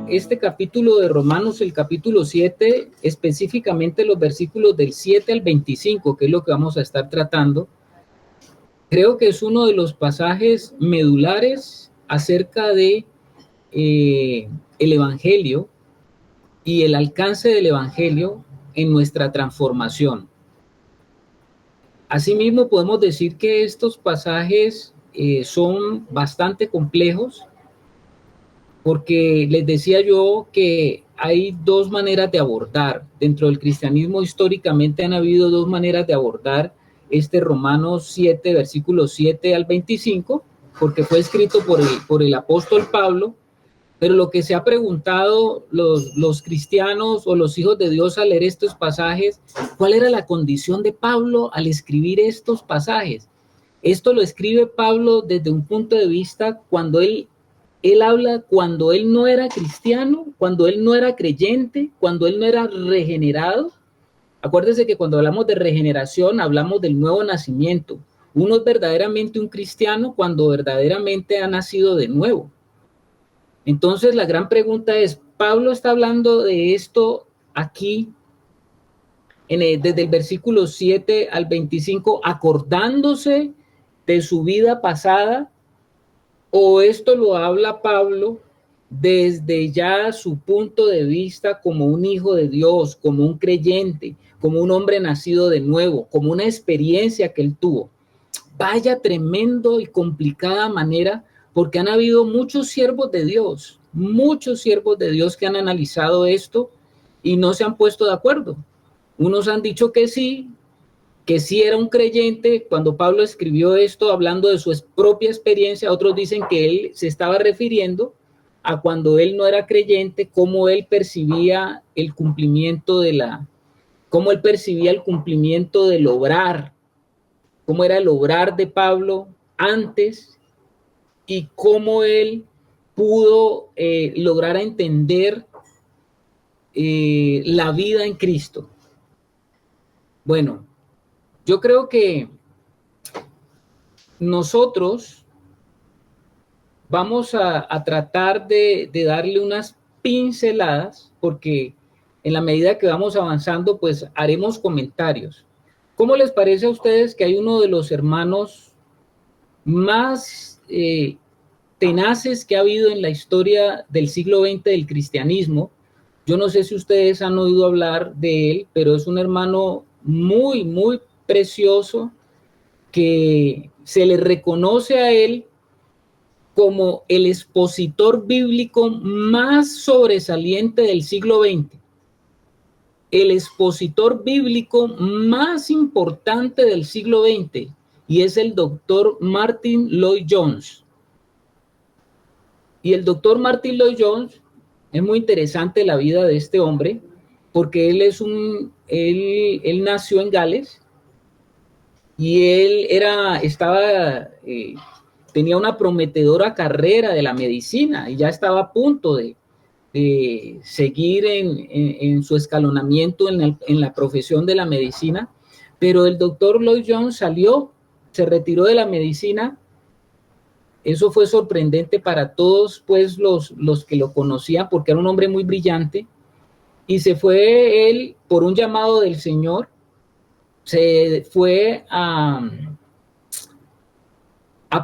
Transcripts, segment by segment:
Este capítulo de Romanos, el capítulo 7, específicamente los versículos del 7 al 25, que es lo que vamos a estar tratando, creo que es uno de los pasajes medulares acerca de el Evangelio y el alcance del Evangelio en nuestra transformación. Asimismo, podemos decir que estos pasajes son bastante complejos, porque les decía yo que hay dos maneras de abordar. Dentro del cristianismo históricamente han habido dos maneras de abordar este Romanos 7, versículos 7 al 25, porque fue escrito por el apóstol Pablo, pero lo que se ha preguntado los cristianos o los hijos de Dios al leer estos pasajes, ¿cuál era la condición de Pablo al escribir estos pasajes? Esto lo escribe Pablo desde un punto de vista cuando él habla cuando él no era cristiano, cuando él no era creyente, cuando él no era regenerado. Acuérdese que cuando hablamos de regeneración hablamos del nuevo nacimiento. Uno es verdaderamente un cristiano cuando verdaderamente ha nacido de nuevo. Entonces la gran pregunta es, Pablo está hablando de esto aquí desde el versículo 7 al 25, acordándose de su vida pasada, o esto lo habla Pablo desde ya su punto de vista como un hijo de Dios, como un creyente, como un hombre nacido de nuevo, como una experiencia que él tuvo. Vaya tremendo y complicada manera, porque han habido muchos siervos de Dios que han analizado esto y no se han puesto de acuerdo. Unos han dicho que sí era un creyente cuando Pablo escribió esto hablando de su propia experiencia. Otros dicen que él se estaba refiriendo a cuando él no era creyente, cómo él percibía el cumplimiento cómo él percibía el cumplimiento del obrar, cómo era el obrar de Pablo antes y cómo él pudo lograr entender la vida en Cristo. Bueno, yo creo que nosotros vamos a tratar de darle unas pinceladas, porque en la medida que vamos avanzando, pues haremos comentarios. ¿Cómo les parece a ustedes que hay uno de los hermanos más tenaces que ha habido en la historia del siglo XX del cristianismo? Yo no sé si ustedes han oído hablar de él, pero es un hermano muy, muy precioso, que se le reconoce a él como el expositor bíblico más sobresaliente del siglo XX, el expositor bíblico más importante del siglo XX, y es el doctor Martyn Lloyd-Jones. Y el doctor Martyn Lloyd-Jones, es muy interesante la vida de este hombre, porque él nació en Gales, y él tenía una prometedora carrera de la medicina y ya estaba a punto de seguir en su escalonamiento en la profesión de la medicina, pero el doctor Lloyd-Jones se retiró de la medicina. Eso fue sorprendente para todos, pues, los que lo conocían, porque era un hombre muy brillante, y se fue él por un llamado del Señor, se fue a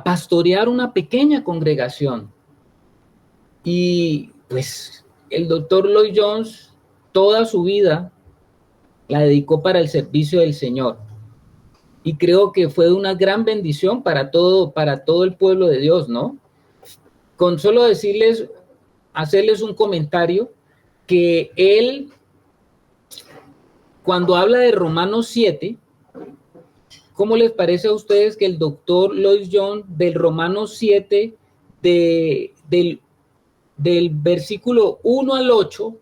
pastorear una pequeña congregación. Y pues el doctor Lloyd-Jones toda su vida la dedicó para el servicio del Señor. Y creo que fue una gran bendición para todo el pueblo de Dios, ¿no? Con solo hacerles un comentario, que él, cuando habla de Romanos 7, ¿cómo les parece a ustedes que el doctor Lloyd-Jones del Romanos 7, del versículo 1 al 8,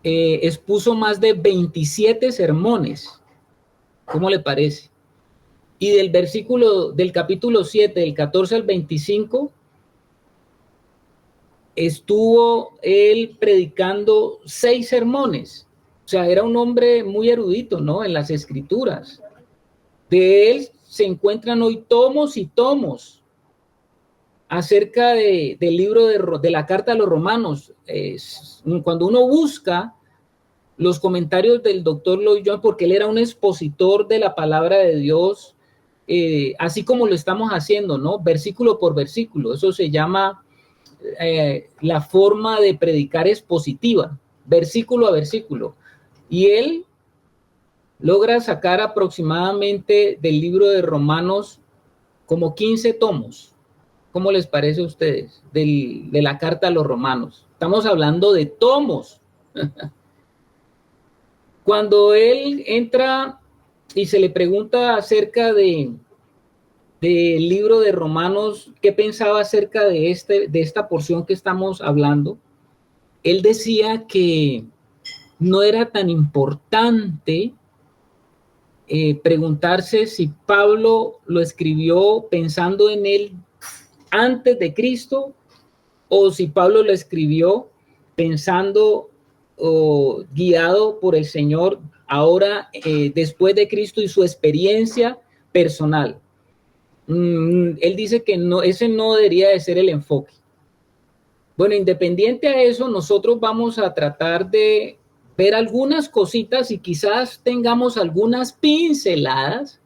expuso más de 27 sermones? ¿Cómo le parece? Y del capítulo 7, del 14 al 25, estuvo él predicando 6 sermones. O sea, era un hombre muy erudito, ¿no? En las escrituras. De él se encuentran hoy tomos y tomos acerca del libro de la carta a los romanos. Cuando uno busca los comentarios del doctor Lloyd Jones, porque él era un expositor de la palabra de Dios, así como lo estamos haciendo, ¿no? Versículo por versículo. Eso se llama la forma de predicar expositiva, versículo a versículo. Y él logra sacar aproximadamente del libro de Romanos como 15 tomos. ¿Cómo les parece a ustedes? De la carta a los romanos. Estamos hablando de tomos. Cuando él entra y se le pregunta acerca del libro de Romanos, ¿qué pensaba acerca de esta porción que estamos hablando? Él decía que no era tan importante preguntarse si Pablo lo escribió pensando en él antes de Cristo o si Pablo lo escribió pensando o guiado por el Señor ahora después de Cristo y su experiencia personal. Él dice que no, ese no debería de ser el enfoque. Bueno, independiente a eso, nosotros vamos a tratar de ver algunas cositas y quizás tengamos algunas pinceladas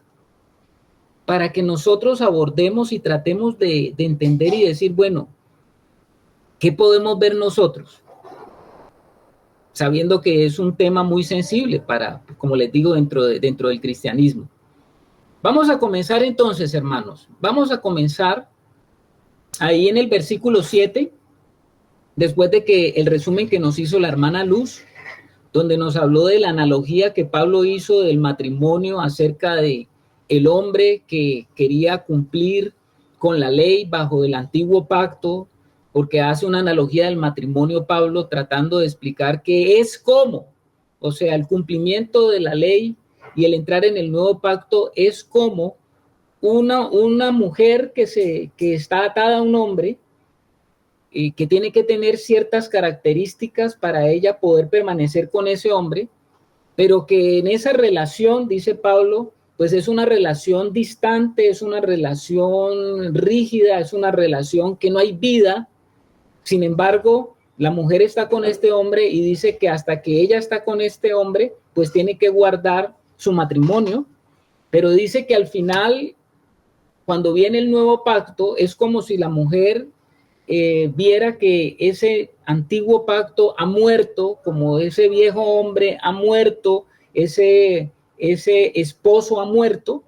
para que nosotros abordemos y tratemos de entender y decir, bueno, ¿qué podemos ver nosotros? Sabiendo que es un tema muy sensible para, como les digo, dentro del cristianismo. Vamos a comenzar entonces, hermanos. Vamos a comenzar ahí en el versículo 7, después de que el resumen que nos hizo la hermana Luz, donde nos habló de la analogía que Pablo hizo del matrimonio acerca de el hombre que quería cumplir con la ley bajo el antiguo pacto, porque hace una analogía del matrimonio Pablo tratando de explicar qué es cómo, o sea, el cumplimiento de la ley y el entrar en el nuevo pacto es como una mujer que está atada a un hombre y que tiene que tener ciertas características para ella poder permanecer con ese hombre, pero que en esa relación, dice Pablo, pues es una relación distante, es una relación rígida, es una relación que no hay vida. Sin embargo, la mujer está con este hombre y dice que hasta que ella está con este hombre, pues tiene que guardar su matrimonio, pero dice que al final, cuando viene el nuevo pacto, es como si la mujer viera que ese antiguo pacto ha muerto, como ese viejo hombre ha muerto, ese esposo ha muerto,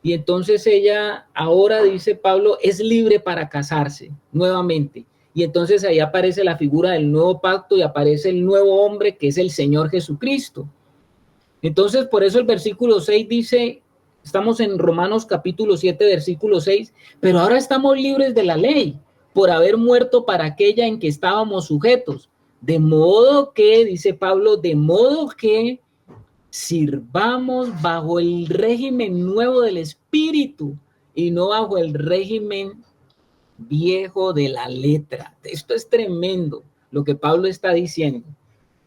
y entonces ella ahora, dice Pablo, es libre para casarse nuevamente. Y entonces ahí aparece la figura del nuevo pacto y aparece el nuevo hombre que es el Señor Jesucristo. Entonces, por eso el versículo 6 dice, estamos en Romanos capítulo 7, versículo 6, pero ahora estamos libres de la ley por haber muerto para aquella en que estábamos sujetos. De modo que, dice Pablo, de modo que sirvamos bajo el régimen nuevo del Espíritu y no bajo el régimen viejo de la letra. Esto es tremendo lo que Pablo está diciendo.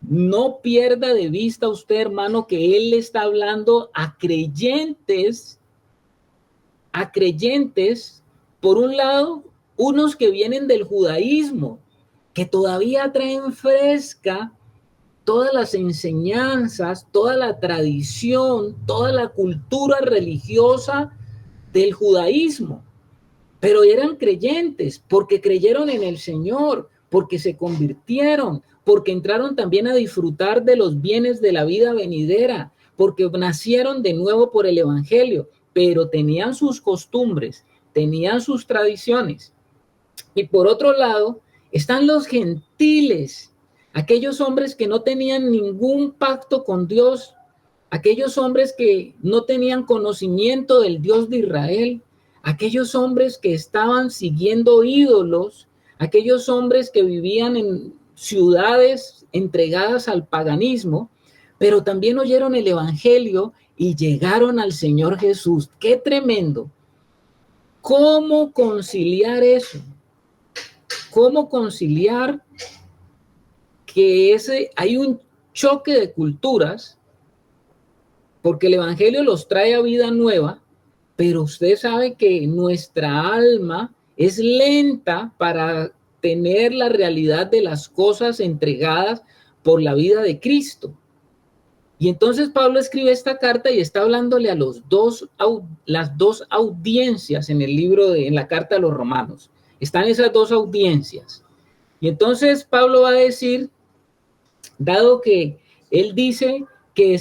No pierda de vista usted, hermano, que él está hablando a creyentes, por un lado, unos que vienen del judaísmo, que todavía traen fresca todas las enseñanzas, toda la tradición, toda la cultura religiosa del judaísmo, pero eran creyentes porque creyeron en el Señor, porque se convirtieron, porque entraron también a disfrutar de los bienes de la vida venidera, porque nacieron de nuevo por el Evangelio, pero tenían sus costumbres, tenían sus tradiciones. Y por otro lado, están los gentiles, aquellos hombres que no tenían ningún pacto con Dios, aquellos hombres que no tenían conocimiento del Dios de Israel, aquellos hombres que estaban siguiendo ídolos, aquellos hombres que vivían en ciudades entregadas al paganismo, pero también oyeron el Evangelio y llegaron al Señor Jesús. ¡Qué tremendo! ¿Cómo conciliar eso? ¿Cómo conciliar que hay un choque de culturas? Porque el Evangelio los trae a vida nueva, pero usted sabe que nuestra alma es lenta para tener la realidad de las cosas entregadas por la vida de Cristo. Y entonces Pablo escribe esta carta y está hablándole a las dos audiencias en el libro, en la carta a los romanos. Están esas dos audiencias. Y entonces Pablo va a decir, dado que él dice que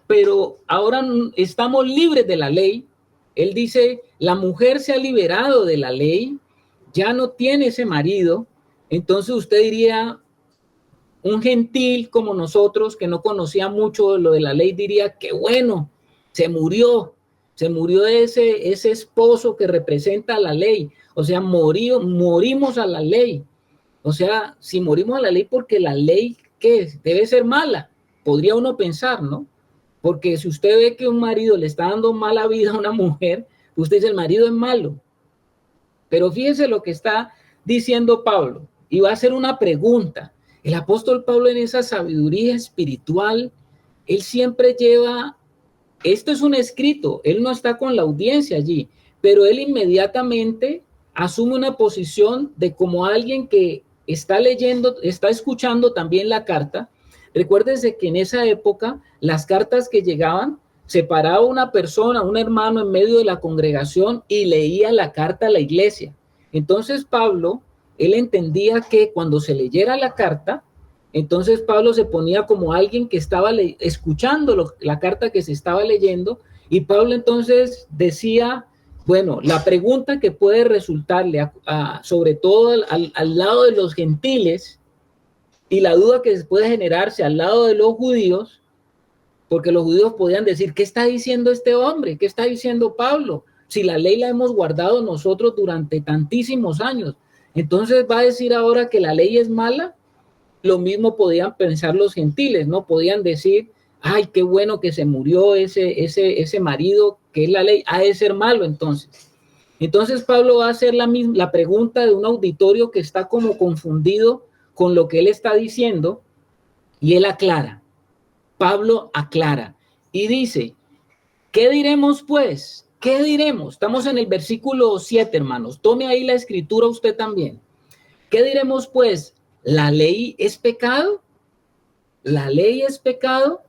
pero ahora estamos libres de la ley, él dice, la mujer se ha liberado de la ley, ya no tiene ese marido, entonces usted diría, un gentil como nosotros, que no conocía mucho lo de la ley, diría que bueno, se murió ese esposo que representa la ley. O sea, morimos a la ley. O sea, si morimos a la ley, porque la ley, ¿qué es? Debe ser mala. Podría uno pensar, ¿no? Porque si usted ve que un marido le está dando mala vida a una mujer, usted dice, el marido es malo. Pero fíjese lo que está diciendo Pablo. Y va a hacer una pregunta. El apóstol Pablo, en esa sabiduría espiritual, él siempre lleva, esto es un escrito, él no está con la audiencia allí, pero él inmediatamente asume una posición de como alguien que está leyendo, está escuchando también la carta. Recuérdese que en esa época las cartas que llegaban, se paraba una persona, un hermano en medio de la congregación y leía la carta a la iglesia. Entonces Pablo, él entendía que cuando se leyera la carta, entonces Pablo se ponía como alguien que estaba escuchando la carta que se estaba leyendo, y Pablo entonces decía, bueno, la pregunta que puede resultarle sobre todo al lado de los gentiles, y la duda que puede generarse al lado de los judíos, porque los judíos podían decir, ¿qué está diciendo este hombre? ¿Qué está diciendo Pablo? Si la ley la hemos guardado nosotros durante tantísimos años, entonces va a decir ahora que la ley es mala. Lo mismo podían pensar los gentiles, ¿no? Podían decir, ay, qué bueno que se murió ese marido, que es la ley, ha de ser malo entonces. Entonces Pablo va a hacer la pregunta de un auditorio que está como confundido con lo que él está diciendo, y él aclara. Pablo aclara y dice, ¿qué diremos pues? ¿Qué diremos? Estamos en el versículo 7, hermanos. Tome ahí la escritura usted también. ¿Qué diremos pues? ¿La ley es pecado? ¿La ley es pecado?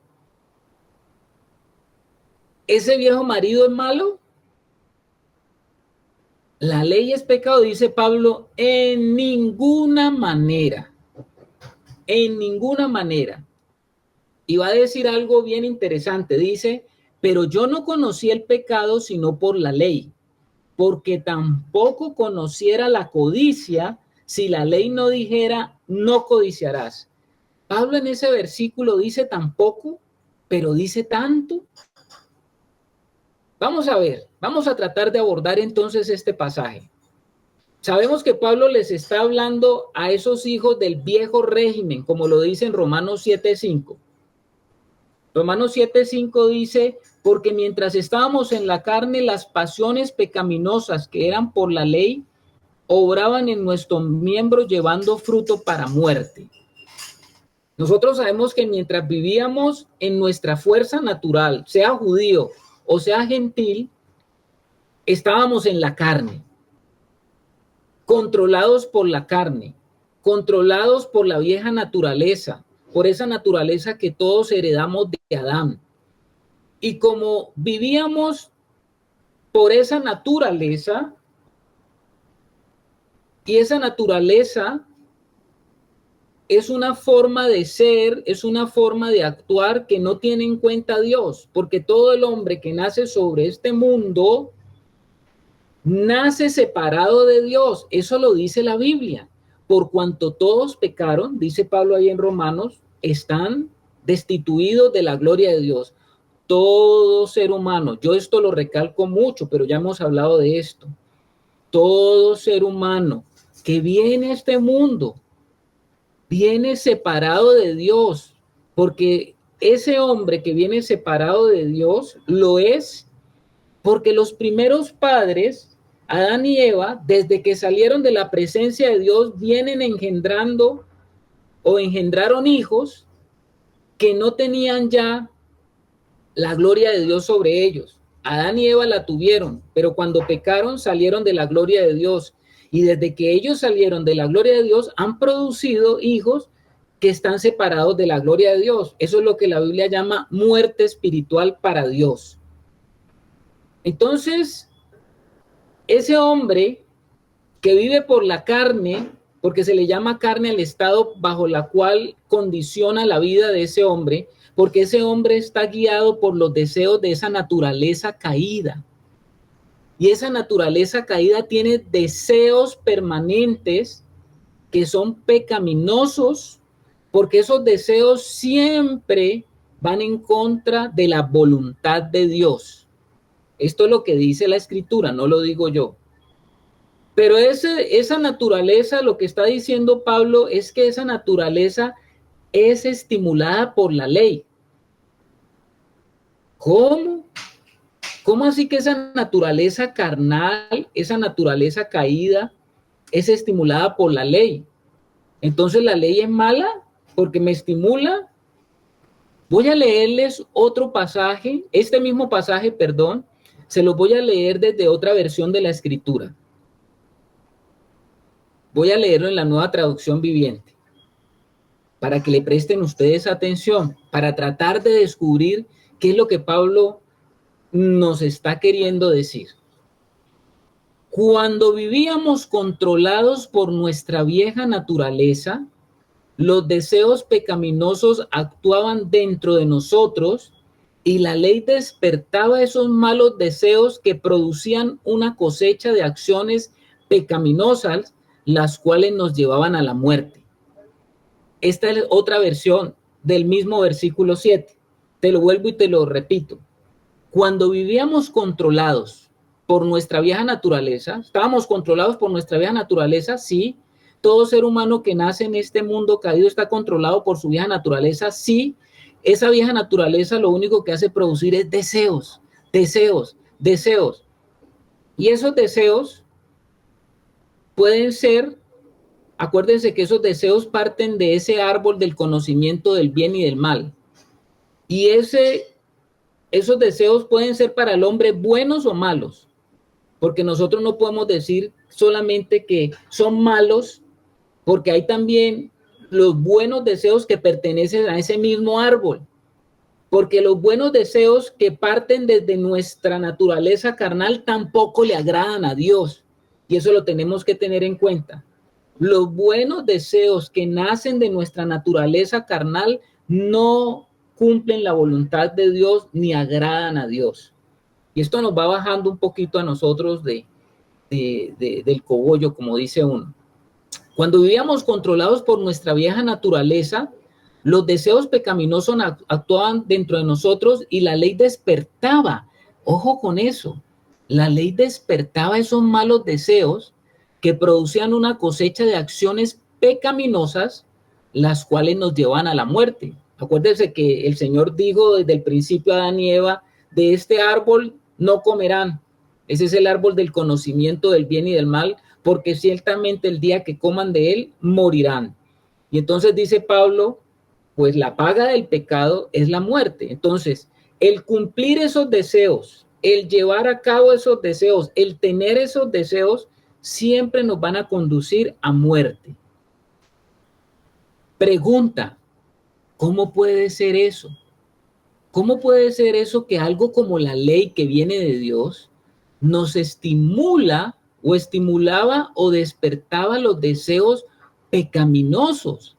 ¿Ese viejo marido es malo? La ley es pecado, dice Pablo, en ninguna manera. En ninguna manera. Y va a decir algo bien interesante. Dice, pero yo no conocí el pecado sino por la ley, porque tampoco conociera la codicia si la ley no dijera, no codiciarás. Pablo en ese versículo dice tampoco, pero dice tanto. Vamos a ver, vamos a tratar de abordar entonces este pasaje. Sabemos que Pablo les está hablando a esos hijos del viejo régimen, como lo dice en Romanos 7:5. Romanos 7:5 dice, porque mientras estábamos en la carne, las pasiones pecaminosas que eran por la ley, obraban en nuestros miembros llevando fruto para muerte. Nosotros sabemos que mientras vivíamos en nuestra fuerza natural, sea judío o sea gentil, estábamos en la carne, controlados por la carne, controlados por la vieja naturaleza, por esa naturaleza que todos heredamos de Adán. Y como vivíamos por esa naturaleza, y esa naturaleza es una forma de ser, es una forma de actuar que no tiene en cuenta a Dios, porque todo el hombre que nace sobre este mundo nace separado de Dios. Eso lo dice la Biblia. Por cuanto todos pecaron, dice Pablo ahí en Romanos, están destituidos de la gloria de Dios. Todo ser humano, yo esto lo recalco mucho, pero ya hemos hablado de esto. Todo ser humano que viene a este mundo viene separado de Dios, porque ese hombre que viene separado de Dios lo es porque los primeros padres, Adán y Eva, desde que salieron de la presencia de Dios, vienen engendrando o engendraron hijos que no tenían ya la gloria de Dios sobre ellos. Adán y Eva la tuvieron, pero cuando pecaron salieron de la gloria de Dios. Y desde que ellos salieron de la gloria de Dios, han producido hijos que están separados de la gloria de Dios. Eso es lo que la Biblia llama muerte espiritual para Dios. Entonces, ese hombre que vive por la carne, porque se le llama carne al estado bajo la cual condiciona la vida de ese hombre, porque ese hombre está guiado por los deseos de esa naturaleza caída. Y esa naturaleza caída tiene deseos permanentes que son pecaminosos, porque esos deseos siempre van en contra de la voluntad de Dios. Esto es lo que dice la Escritura, no lo digo yo. Pero esa naturaleza, lo que está diciendo Pablo es que esa naturaleza es estimulada por la ley. ¿Cómo? ¿Cómo así que esa naturaleza carnal, esa naturaleza caída, es estimulada por la ley? Entonces la ley es mala porque me estimula. Voy a leerles otro pasaje, este mismo pasaje, perdón, se lo voy a leer desde otra versión de la Escritura. Voy a leerlo en la Nueva Traducción Viviente, para que le presten ustedes atención, para tratar de descubrir qué es lo que Pablo nos está queriendo decir. Cuando vivíamos controlados por nuestra vieja naturaleza, los deseos pecaminosos actuaban dentro de nosotros y la ley despertaba esos malos deseos que producían una cosecha de acciones pecaminosas, las cuales nos llevaban a la muerte. Esta es otra versión del mismo versículo 7. Te lo vuelvo y te lo repito. Cuando vivíamos controlados por nuestra vieja naturaleza, estábamos controlados por nuestra vieja naturaleza, sí. Todo ser humano que nace en este mundo caído está controlado por su vieja naturaleza, sí. Esa vieja naturaleza lo único que hace producir es deseos, deseos, deseos. Y esos deseos pueden ser, acuérdense que esos deseos parten de ese árbol del conocimiento del bien y del mal. Y esos deseos pueden ser para el hombre buenos o malos, porque nosotros no podemos decir solamente que son malos, porque hay también los buenos deseos que pertenecen a ese mismo árbol, porque los buenos deseos que parten desde nuestra naturaleza carnal tampoco le agradan a Dios, y eso lo tenemos que tener en cuenta. Los buenos deseos que nacen de nuestra naturaleza carnal no cumplen la voluntad de Dios ni agradan a Dios. Y esto nos va bajando un poquito a nosotros del cogollo, como dice uno. Cuando vivíamos controlados por nuestra vieja naturaleza, los deseos pecaminosos actuaban dentro de nosotros y la ley despertaba. Ojo con eso. La ley despertaba esos malos deseos que producían una cosecha de acciones pecaminosas, las cuales nos llevan a la muerte. Acuérdense que el Señor dijo desde el principio a Adán y Eva, de este árbol no comerán. Ese es el árbol del conocimiento del bien y del mal, porque ciertamente el día que coman de él, morirán. Y entonces dice Pablo, pues la paga del pecado es la muerte. Entonces, el cumplir esos deseos, el llevar a cabo esos deseos, el tener esos deseos, siempre nos van a conducir a muerte. Pregunta, ¿cómo puede ser eso? ¿Cómo puede ser eso que algo como la ley que viene de Dios nos estimula o estimulaba o despertaba los deseos pecaminosos?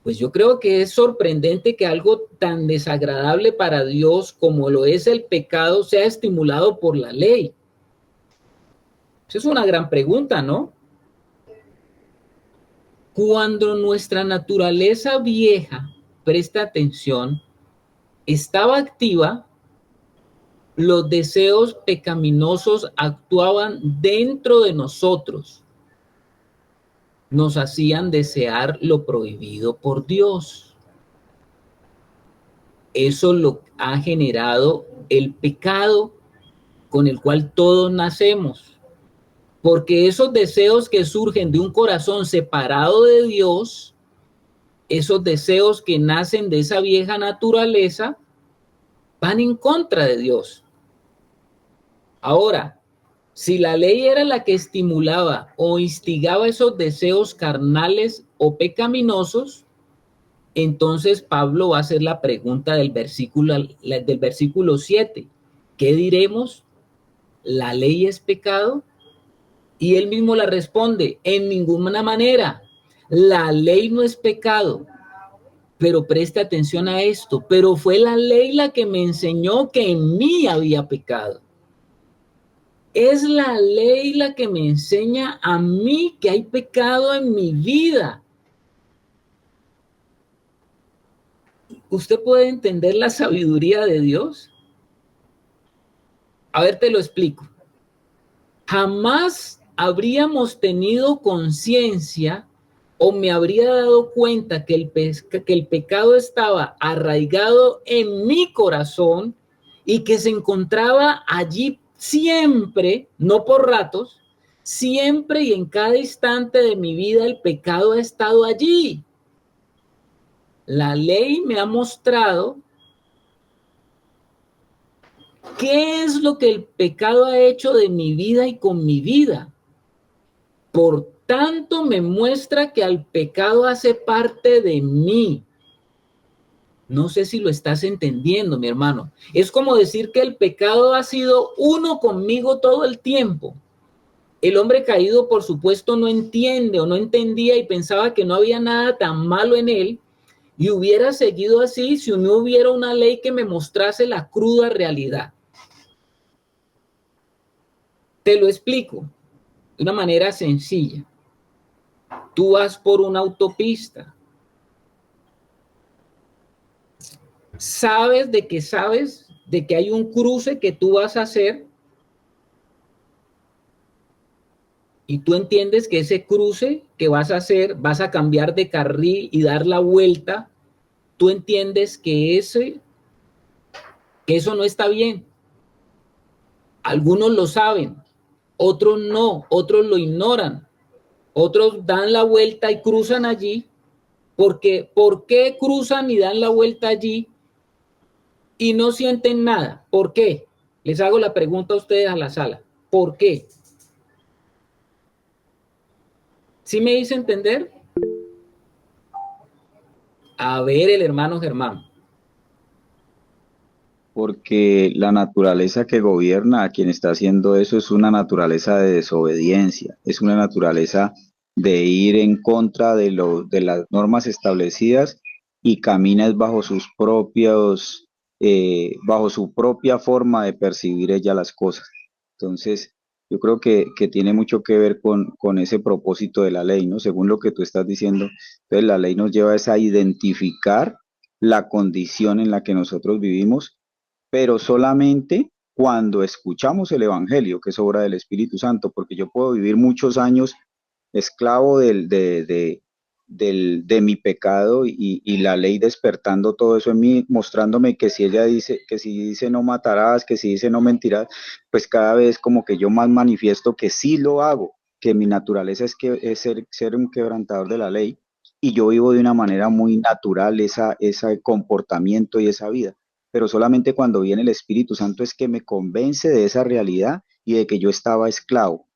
Pues yo creo que es sorprendente que algo tan desagradable para Dios como lo es el pecado sea estimulado por la ley. Esa es una gran pregunta, ¿no? Cuando nuestra naturaleza vieja, presta atención, estaba activa, los deseos pecaminosos actuaban dentro de nosotros. Nos hacían desear lo prohibido por Dios. Eso lo ha generado el pecado con el cual todos nacemos. Porque esos deseos que surgen de un corazón separado de Dios, esos deseos que nacen de esa vieja naturaleza, van en contra de Dios. Ahora, si la ley era la que estimulaba o instigaba esos deseos carnales o pecaminosos, entonces Pablo va a hacer la pregunta del versículo 7. ¿Qué diremos? ¿La ley es pecado? Y él mismo la responde, en ninguna manera. La ley no es pecado. Pero preste atención a esto. Pero fue la ley la que me enseñó que en mí había pecado. Es la ley la que me enseña a mí que hay pecado en mi vida. ¿Usted puede entender la sabiduría de Dios? A ver, te lo explico. Jamás habríamos tenido conciencia o me habría dado cuenta que el pecado estaba arraigado en mi corazón y que se encontraba allí siempre, no por ratos, siempre y en cada instante de mi vida el pecado ha estado allí. La ley me ha mostrado qué es lo que el pecado ha hecho de mi vida y con mi vida. Por tanto, me muestra que el pecado hace parte de mí. No sé si lo estás entendiendo, mi hermano. Es como decir que el pecado ha sido uno conmigo todo el tiempo. El hombre caído, por supuesto, no entiende o no entendía y pensaba que no había nada tan malo en él y hubiera seguido así si no hubiera una ley que me mostrase la cruda realidad. Te lo explico de una manera sencilla. Tú vas por una autopista. Sabes de que hay un cruce que tú vas a hacer y tú entiendes que ese cruce que vas a hacer, vas a cambiar de carril y dar la vuelta, tú entiendes que eso no está bien. Algunos lo saben, otros no, otros lo ignoran, otros dan la vuelta y cruzan allí, porque ¿por qué cruzan y dan la vuelta allí y no sienten nada? ¿Por qué? Les hago la pregunta a ustedes a la sala. ¿Por qué? ¿Sí me hice entender? A ver, el hermano Germán. Porque la naturaleza que gobierna a quien está haciendo eso es una naturaleza de desobediencia, es una naturaleza de ir en contra de las normas establecidas y camina bajo sus bajo su propia forma de percibir ella las cosas. Entonces, yo creo que tiene mucho que ver con ese propósito de la ley, ¿no? Según lo que tú estás diciendo, entonces la ley nos lleva es a identificar la condición en la que nosotros vivimos, pero solamente cuando escuchamos el Evangelio, que es obra del Espíritu Santo, porque yo puedo vivir muchos años esclavo de mi pecado y la ley despertando todo eso en mí, mostrándome que si ella dice, que si dice no matarás, que si dice no mentirás, pues cada vez como que yo más manifiesto que sí lo hago, que mi naturaleza es ser un quebrantador de la ley y yo vivo de una manera muy natural ese comportamiento y esa vida, pero solamente cuando viene el Espíritu Santo es que me convence de esa realidad y de que yo estaba esclavo.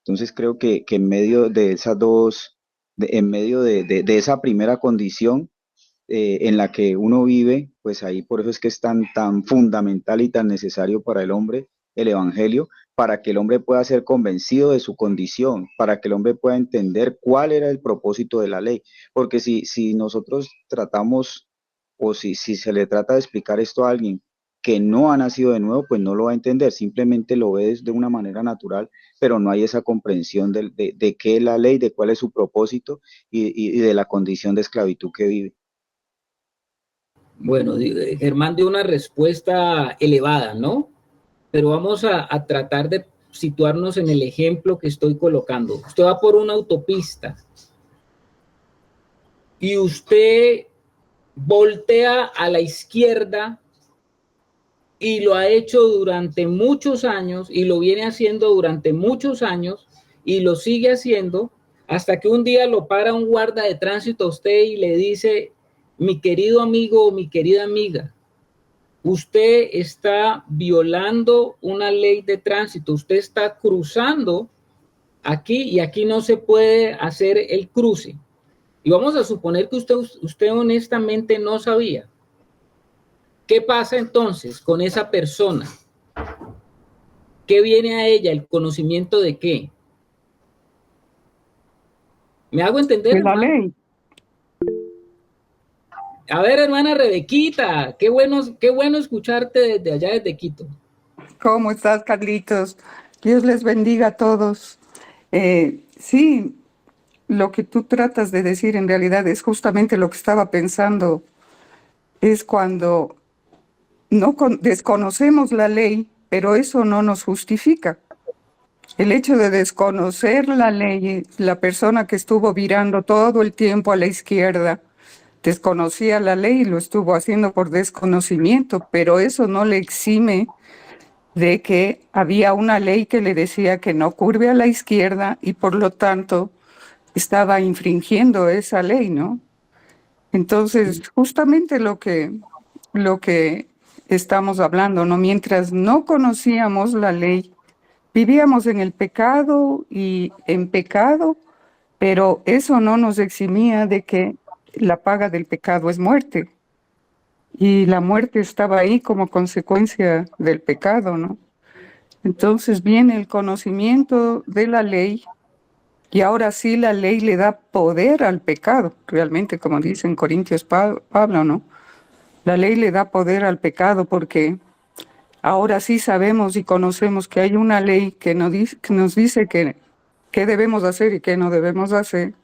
Entonces creo que en medio de esas en medio de esa primera condición en la que uno vive, pues ahí por eso es que es tan fundamental y tan necesario para el hombre el Evangelio, para que el hombre pueda ser convencido de su condición, para que el hombre pueda entender cuál era el propósito de la ley. Porque si nosotros tratamos o si se le trata de explicar esto a alguien que no ha nacido de nuevo, pues no lo va a entender, simplemente lo ve de una manera natural, pero no hay esa comprensión de qué es la ley, de cuál es su propósito y de la condición de esclavitud que vive. Bueno, Germán dio una respuesta elevada, ¿no? Pero vamos a tratar de situarnos en el ejemplo que estoy colocando. Usted va por una autopista y usted voltea a la izquierda y lo ha hecho durante muchos años y lo viene haciendo durante muchos años y lo sigue haciendo hasta que un día lo para un guarda de tránsito a usted y le dice, mi querido amigo o mi querida amiga, usted está violando una ley de tránsito, usted está cruzando aquí y aquí no se puede hacer el cruce. Y vamos a suponer que usted honestamente no sabía. ¿Qué pasa entonces con esa persona? ¿Qué viene a ella? ¿El conocimiento de qué? ¿Me hago entender, De la hermano? ley. A ver, hermana Rebequita, qué bueno escucharte desde allá, desde Quito. ¿Cómo estás, Carlitos? Dios les bendiga a todos. Sí, lo que tú tratas de decir en realidad es justamente lo que estaba pensando. Es cuando desconocemos la ley, pero eso no nos justifica. El hecho de desconocer la ley, la persona que estuvo virando todo el tiempo a la izquierda, desconocía la ley y lo estuvo haciendo por desconocimiento, pero eso no le exime de que había una ley que le decía que no curve a la izquierda y por lo tanto estaba infringiendo esa ley, ¿no? Entonces, justamente lo que estamos hablando, ¿no? Mientras no conocíamos la ley, vivíamos en el pecado y en pecado, pero eso no nos eximía de que la paga del pecado es muerte. Y la muerte estaba ahí como consecuencia del pecado, ¿no? Entonces viene el conocimiento de la ley y ahora sí la ley le da poder al pecado, realmente, como dice en Corintios Pablo, ¿no? La ley le da poder al pecado porque ahora sí sabemos y conocemos que hay una ley que nos dice qué debemos hacer y qué no debemos hacer.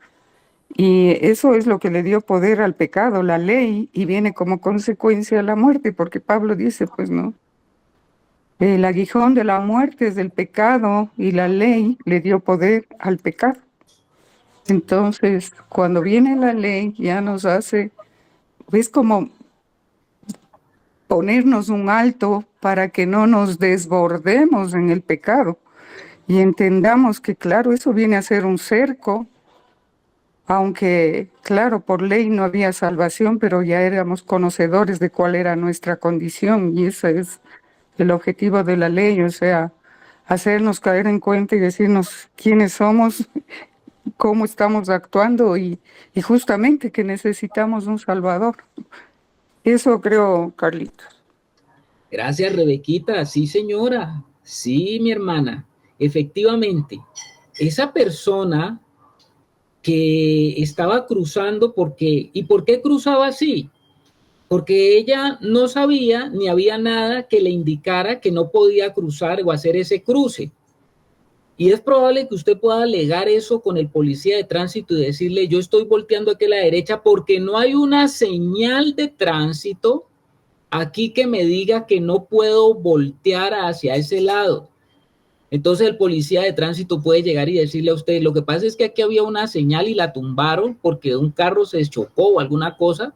Y eso es lo que le dio poder al pecado, la ley, y viene como consecuencia la muerte, porque Pablo dice, pues no, el aguijón de la muerte es del pecado y la ley le dio poder al pecado. Entonces, cuando viene la ley, ya nos hace, es como ponernos un alto para que no nos desbordemos en el pecado y entendamos que, claro, eso viene a ser un cerco, aunque, claro, por ley no había salvación, pero ya éramos conocedores de cuál era nuestra condición y ese es el objetivo de la ley, o sea, hacernos caer en cuenta y decirnos quiénes somos, cómo estamos actuando y justamente que necesitamos un Salvador. Eso creo, Carlitos. Gracias, Rebequita. Sí, señora. Sí, mi hermana. Efectivamente, esa persona que estaba cruzando, ¿y por qué cruzaba así? Porque ella no sabía ni había nada que le indicara que no podía cruzar o hacer ese cruce. Y es probable que usted pueda alegar eso con el policía de tránsito y decirle, yo estoy volteando aquí a la derecha porque no hay una señal de tránsito aquí que me diga que no puedo voltear hacia ese lado. Entonces el policía de tránsito puede llegar y decirle a usted, lo que pasa es que aquí había una señal y la tumbaron porque un carro se chocó o alguna cosa,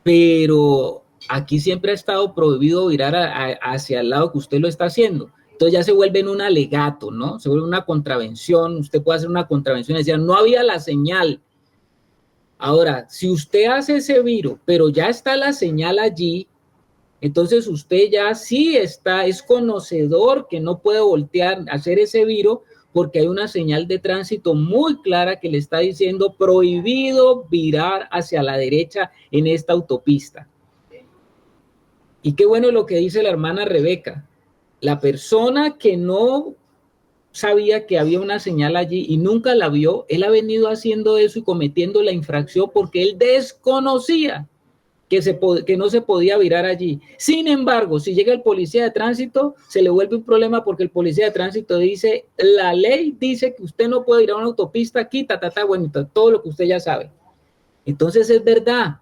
pero aquí siempre ha estado prohibido virar hacia el lado que usted lo está haciendo. Entonces ya se vuelve en un alegato, ¿no? Se vuelve una contravención, usted puede hacer una contravención y decir, no había la señal. Ahora, si usted hace ese viro, pero ya está la señal allí, entonces usted ya sí es conocedor que no puede voltear, hacer ese viro, porque hay una señal de tránsito muy clara que le está diciendo prohibido virar hacia la derecha en esta autopista. Y qué bueno lo que dice la hermana Rebeca. La persona que no sabía que había una señal allí y nunca la vio, él ha venido haciendo eso y cometiendo la infracción porque él desconocía que no se podía virar allí. Sin embargo, si llega el policía de tránsito, se le vuelve un problema porque el policía de tránsito dice, la ley dice que usted no puede ir a una autopista aquí, bueno, todo lo que usted ya sabe. Entonces es verdad.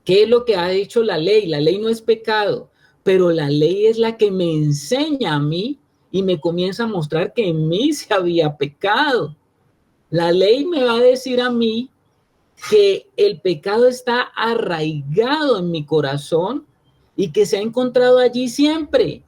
¿Qué es lo que ha hecho la ley? La ley no es pecado, pero la ley es la que me enseña a mí y me comienza a mostrar que en mí se había pecado. La ley me va a decir a mí que el pecado está arraigado en mi corazón y que se ha encontrado allí siempre,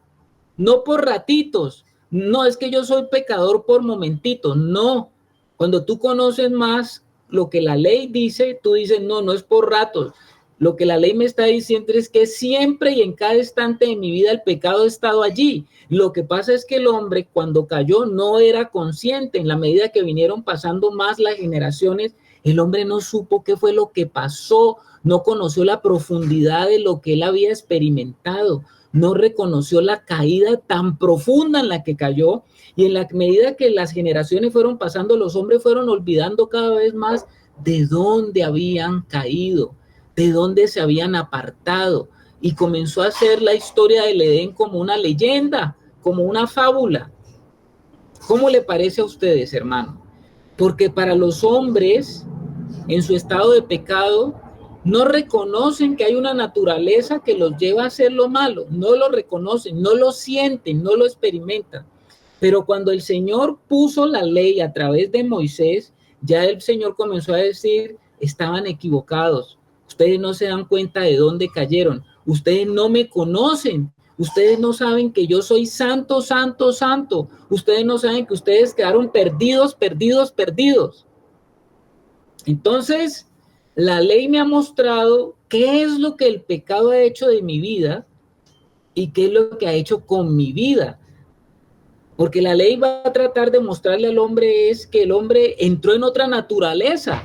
no por ratitos. No es que yo soy pecador por momentitos, no. Cuando tú conoces más lo que la ley dice, tú dices, no, no es por ratos. Lo que la ley me está diciendo es que siempre y en cada instante de mi vida el pecado ha estado allí. Lo que pasa es que el hombre cuando cayó no era consciente. En la medida que vinieron pasando más las generaciones, el hombre no supo qué fue lo que pasó, no conoció la profundidad de lo que él había experimentado, no reconoció la caída tan profunda en la que cayó, y en la medida que las generaciones fueron pasando, los hombres fueron olvidando cada vez más de dónde habían caído, de dónde se habían apartado, y comenzó a hacer la historia del Edén como una leyenda, como una fábula. ¿Cómo le parece a ustedes, hermano? Porque para los hombres, en su estado de pecado, no reconocen que hay una naturaleza que los lleva a hacer lo malo, no lo reconocen, no lo sienten, no lo experimentan. Pero cuando el Señor puso la ley a través de Moisés, ya el Señor comenzó a decir, estaban equivocados, ustedes no se dan cuenta de dónde cayeron, ustedes no me conocen, ustedes no saben que yo soy santo, santo, santo, ustedes no saben que ustedes quedaron perdidos, perdidos, perdidos. Entonces, la ley me ha mostrado qué es lo que el pecado ha hecho de mi vida y qué es lo que ha hecho con mi vida. Porque la ley va a tratar de mostrarle al hombre es que el hombre entró en otra naturaleza.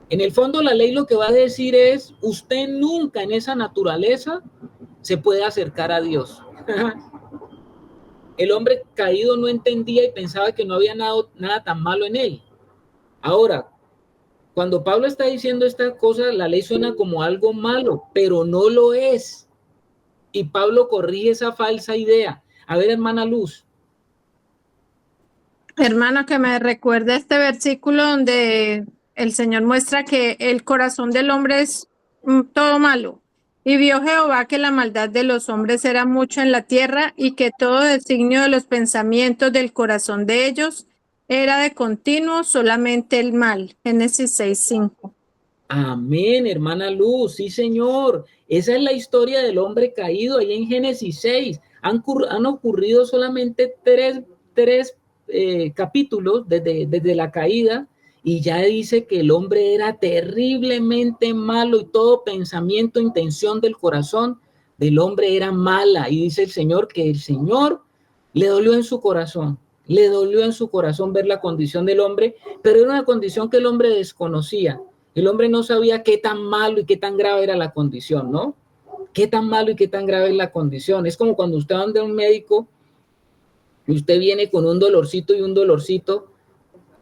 En el fondo, la ley lo que va a decir es, usted nunca en esa naturaleza se puede acercar a Dios. El hombre caído no entendía y pensaba que no había nada tan malo en él. Ahora, cuando Pablo está diciendo esta cosa, la ley suena como algo malo, pero no lo es. Y Pablo corrige esa falsa idea. A ver, hermana Luz. Hermano, que me recuerda este versículo donde el Señor muestra que el corazón del hombre es todo malo. Y vio Jehová que la maldad de los hombres era mucho en la tierra y que todo designio de los pensamientos del corazón de ellos era de continuo solamente el mal. Génesis 6:5. Amén, hermana Luz, sí, Señor. Esa es la historia del hombre caído ahí en Génesis 6. Han ocurrido solamente tres capítulos desde la caída, y ya dice que el hombre era terriblemente malo y todo pensamiento, intención del corazón del hombre era mala. Y dice el Señor que el Señor le dolió en su corazón. Le dolió en su corazón ver la condición del hombre, pero era una condición que el hombre desconocía. El hombre no sabía qué tan malo y qué tan grave era la condición, ¿no? Qué tan malo y qué tan grave es la condición. Es como cuando usted va donde un médico y usted viene con un dolorcito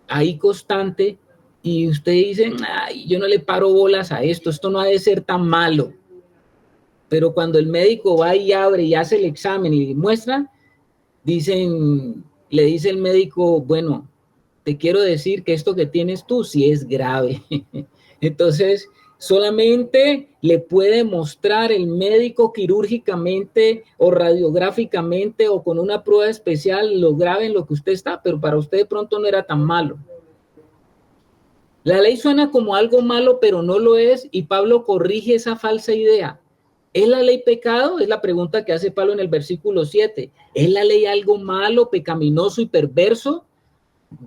ahí constante y usted dice, ay, yo no le paro bolas a esto no ha de ser tan malo. Pero cuando el médico va y abre y hace el examen y muestra, le dice el médico, bueno, te quiero decir que esto que tienes tú sí es grave. Entonces, solamente le puede mostrar el médico quirúrgicamente o radiográficamente o con una prueba especial lo grave en lo que usted está, pero para usted de pronto no era tan malo. La ley suena como algo malo, pero no lo es, y Pablo corrige esa falsa idea. ¿Es la ley pecado? Es la pregunta que hace Pablo en el versículo 7. ¿Es la ley algo malo, pecaminoso y perverso?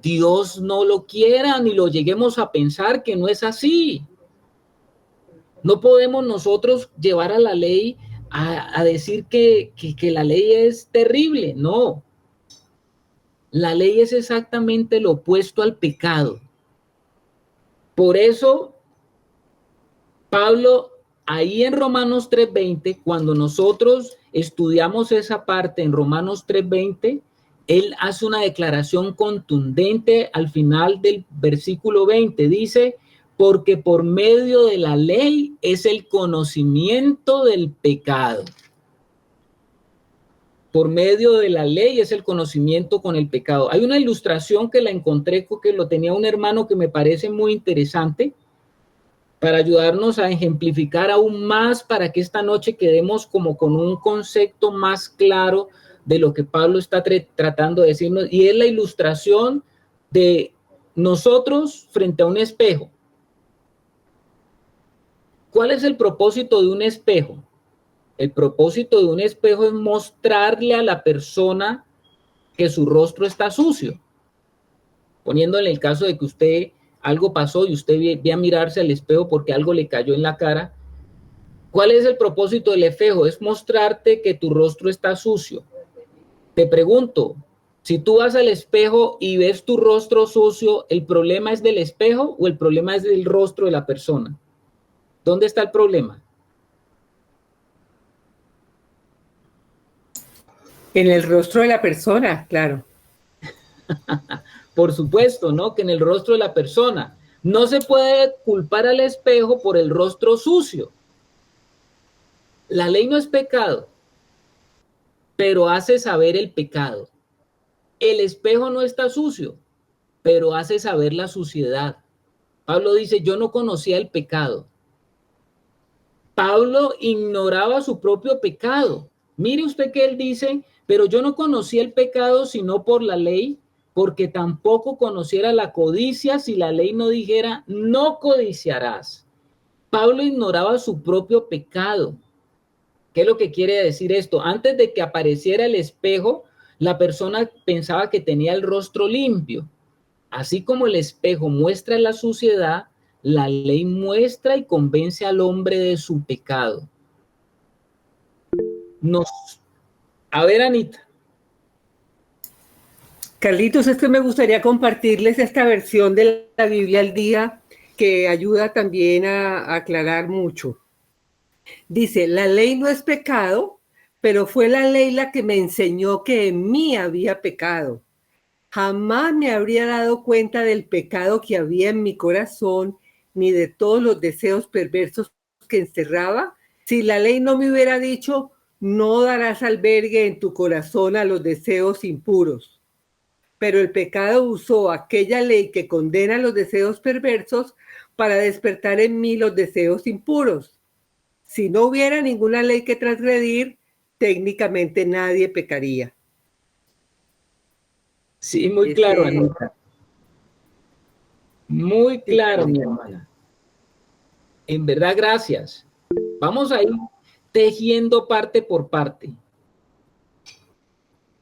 Dios no lo quiera ni lo lleguemos a pensar, que no es así. No podemos nosotros llevar a la ley a decir que la ley es terrible. No. La ley es exactamente lo opuesto al pecado. Por eso, Pablo, ahí en Romanos 3:20, cuando nosotros estudiamos esa parte en Romanos 3:20, él hace una declaración contundente al final del versículo 20. Dice, porque por medio de la ley es el conocimiento del pecado. Por medio de la ley es el conocimiento con el pecado. Hay una ilustración que la encontré, que lo tenía un hermano que me parece muy interesante, para ayudarnos a ejemplificar aún más, para que esta noche quedemos como con un concepto más claro de lo que Pablo está tratando de decirnos, y es la ilustración de nosotros frente a un espejo. ¿Cuál es el propósito de un espejo? El propósito de un espejo es mostrarle a la persona que su rostro está sucio. Poniendo en el caso de que usted algo pasó y usted ve a mirarse al espejo porque algo le cayó en la cara. ¿Cuál es el propósito del espejo? Es mostrarte que tu rostro está sucio. Te pregunto, si tú vas al espejo y ves tu rostro sucio, ¿el problema es del espejo o el problema es del rostro de la persona? ¿Dónde está el problema? En el rostro de la persona, claro. Por supuesto, ¿no? Que en el rostro de la persona. No se puede culpar al espejo por el rostro sucio. La ley no es pecado, pero hace saber el pecado. El espejo no está sucio, pero hace saber la suciedad. Pablo dice, yo no conocía el pecado. Pablo ignoraba su propio pecado. Mire usted que él dice, pero yo no conocía el pecado sino por la ley, porque tampoco conociera la codicia si la ley no dijera, no codiciarás. Pablo ignoraba su propio pecado. ¿Qué es lo que quiere decir esto? Antes de que apareciera el espejo, la persona pensaba que tenía el rostro limpio. Así como el espejo muestra la suciedad, la ley muestra y convence al hombre de su pecado. A ver, Anita. Carlitos, es que me gustaría compartirles esta versión de la Biblia al día que ayuda también a aclarar mucho. Dice, la ley no es pecado, pero fue la ley la que me enseñó que en mí había pecado. Jamás me habría dado cuenta del pecado que había en mi corazón, ni de todos los deseos perversos que encerraba, si la ley no me hubiera dicho, no darás albergue en tu corazón a los deseos impuros. Pero el pecado usó aquella ley que condena los deseos perversos para despertar en mí los deseos impuros. Si no hubiera ninguna ley que transgredir, técnicamente nadie pecaría. Sí, muy claro, Anita. Muy claro, mi hermana. En verdad, gracias. Vamos a ir tejiendo parte por parte.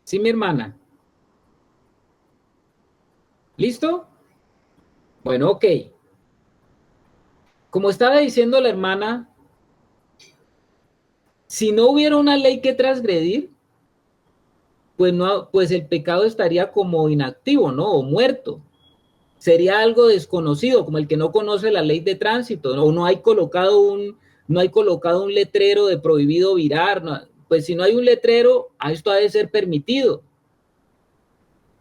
¿Sí, mi hermana? ¿Listo? Bueno, ok. Como estaba diciendo la hermana, si no hubiera una ley que transgredir, pues el pecado estaría como inactivo, ¿no? O muerto. Sería algo desconocido, como el que no conoce la ley de tránsito, o no hay colocado un letrero de prohibido virar, no, pues si no hay un letrero, a esto ha de ser permitido.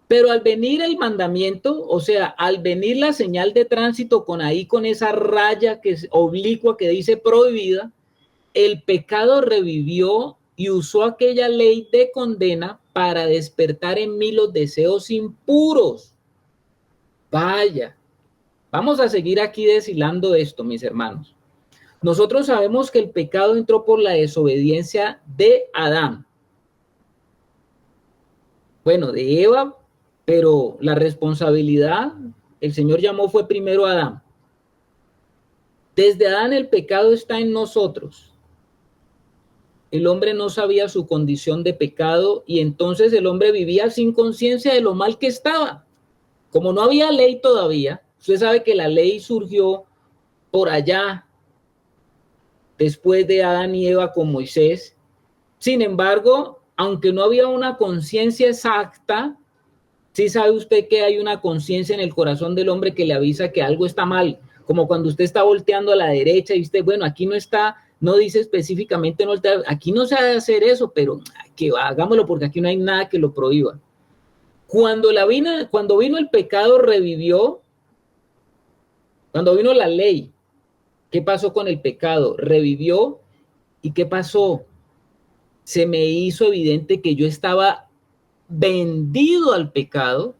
Pero al venir el mandamiento, o sea, al venir la señal de tránsito con esa raya que es oblicua que dice prohibida, el pecado revivió y usó aquella ley de condena para despertar en mí los deseos impuros. Vaya, vamos a seguir aquí deshilando esto, mis hermanos. Nosotros sabemos que el pecado entró por la desobediencia de Adán. Bueno, de Eva, pero la responsabilidad, el Señor llamó fue primero a Adán. Desde Adán el pecado está en nosotros. El hombre no sabía su condición de pecado y entonces el hombre vivía sin conciencia de lo mal que estaba. Como no había ley todavía, usted sabe que la ley surgió por allá, después de Adán y Eva con Moisés. Sin embargo, aunque no había una conciencia exacta, sí sabe usted que hay una conciencia en el corazón del hombre que le avisa que algo está mal, como cuando usted está volteando a la derecha y usted, bueno, aquí no está, no dice específicamente, no, aquí no se ha de hacer eso, pero que hagámoslo porque aquí no hay nada que lo prohíba. Cuando vino el pecado, revivió. Cuando vino la ley, ¿qué pasó con el pecado? Revivió. ¿Y qué pasó? Se me hizo evidente que yo estaba vendido al pecado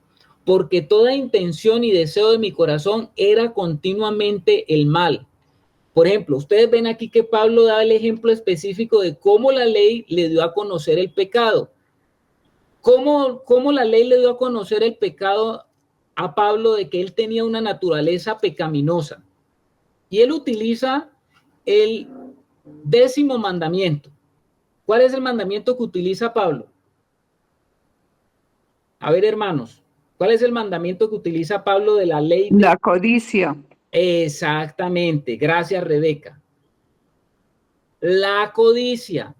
porque toda intención y deseo de mi corazón era continuamente el mal. Por ejemplo, ustedes ven aquí que Pablo da el ejemplo específico de cómo la ley le dio a conocer el pecado. ¿Cómo la ley le dio a conocer el pecado a Pablo de que él tenía una naturaleza pecaminosa? Y él utiliza el 10º mandamiento. ¿Cuál es el mandamiento que utiliza Pablo? A ver, hermanos, ¿Cuál es el mandamiento que utiliza Pablo de la ley? La codicia. Exactamente, gracias Rebeca. La codicia.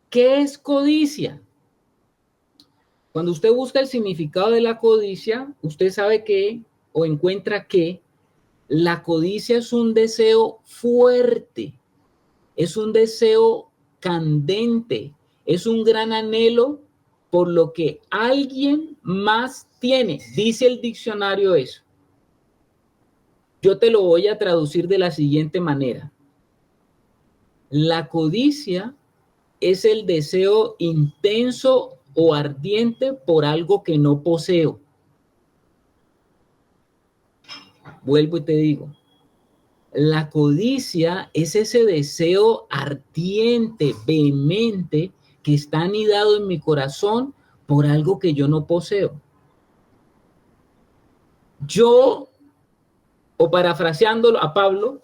¿Qué es codicia? Cuando usted busca el significado de la codicia, usted sabe que o encuentra que la codicia es un deseo fuerte, es un deseo candente, es un gran anhelo por lo que alguien más tiene. Dice el diccionario eso. Yo te lo voy a traducir de la siguiente manera. La codicia es el deseo intenso o ardiente por algo que no poseo. Vuelvo y te digo, la codicia es ese deseo ardiente, vehemente, que está anidado en mi corazón por algo que yo no poseo. Yo, o parafraseándolo a Pablo,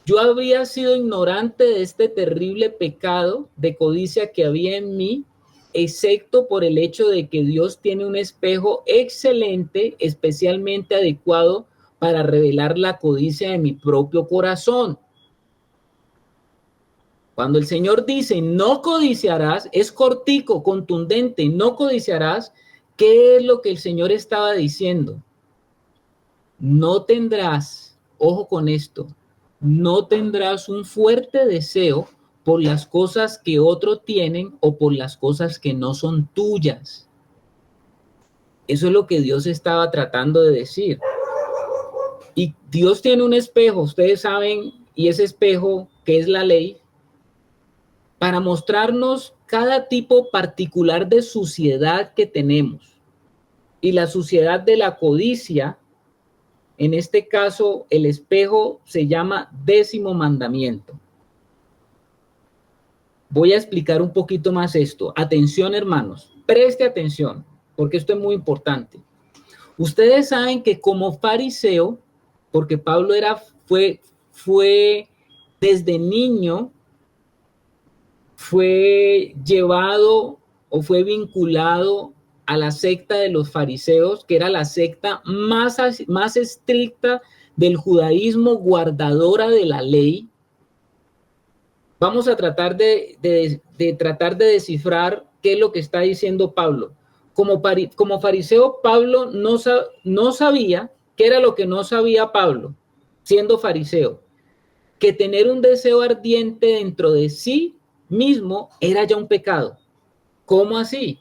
yo había sido ignorante de este terrible pecado de codicia que había en mí, excepto por el hecho de que Dios tiene un espejo excelente, especialmente adecuado para revelar la codicia de mi propio corazón. Cuando el Señor dice, no codiciarás, es cortico, contundente, no codiciarás. ¿Qué es lo que el Señor estaba diciendo? No tendrás, ojo con esto, no tendrás un fuerte deseo por las cosas que otros tienen o por las cosas que no son tuyas. Eso es lo que Dios estaba tratando de decir. Y Dios tiene un espejo, ustedes saben, y ese espejo, que es la ley, para mostrarnos cada tipo particular de suciedad que tenemos. Y la suciedad de la codicia, en este caso, el espejo se llama 10º mandamiento. Voy a explicar un poquito más esto. Atención, hermanos, preste atención, porque esto es muy importante. Ustedes saben que como fariseo, porque Pablo fue desde niño, fue llevado o fue vinculado a la secta de los fariseos, que era la secta más estricta del judaísmo, guardadora de la ley. Vamos a tratar de descifrar qué es lo que está diciendo Pablo. Como fariseo, Pablo no sabía qué era lo que no sabía Pablo, siendo fariseo, que tener un deseo ardiente dentro de sí mismo era ya un pecado. ¿Cómo así?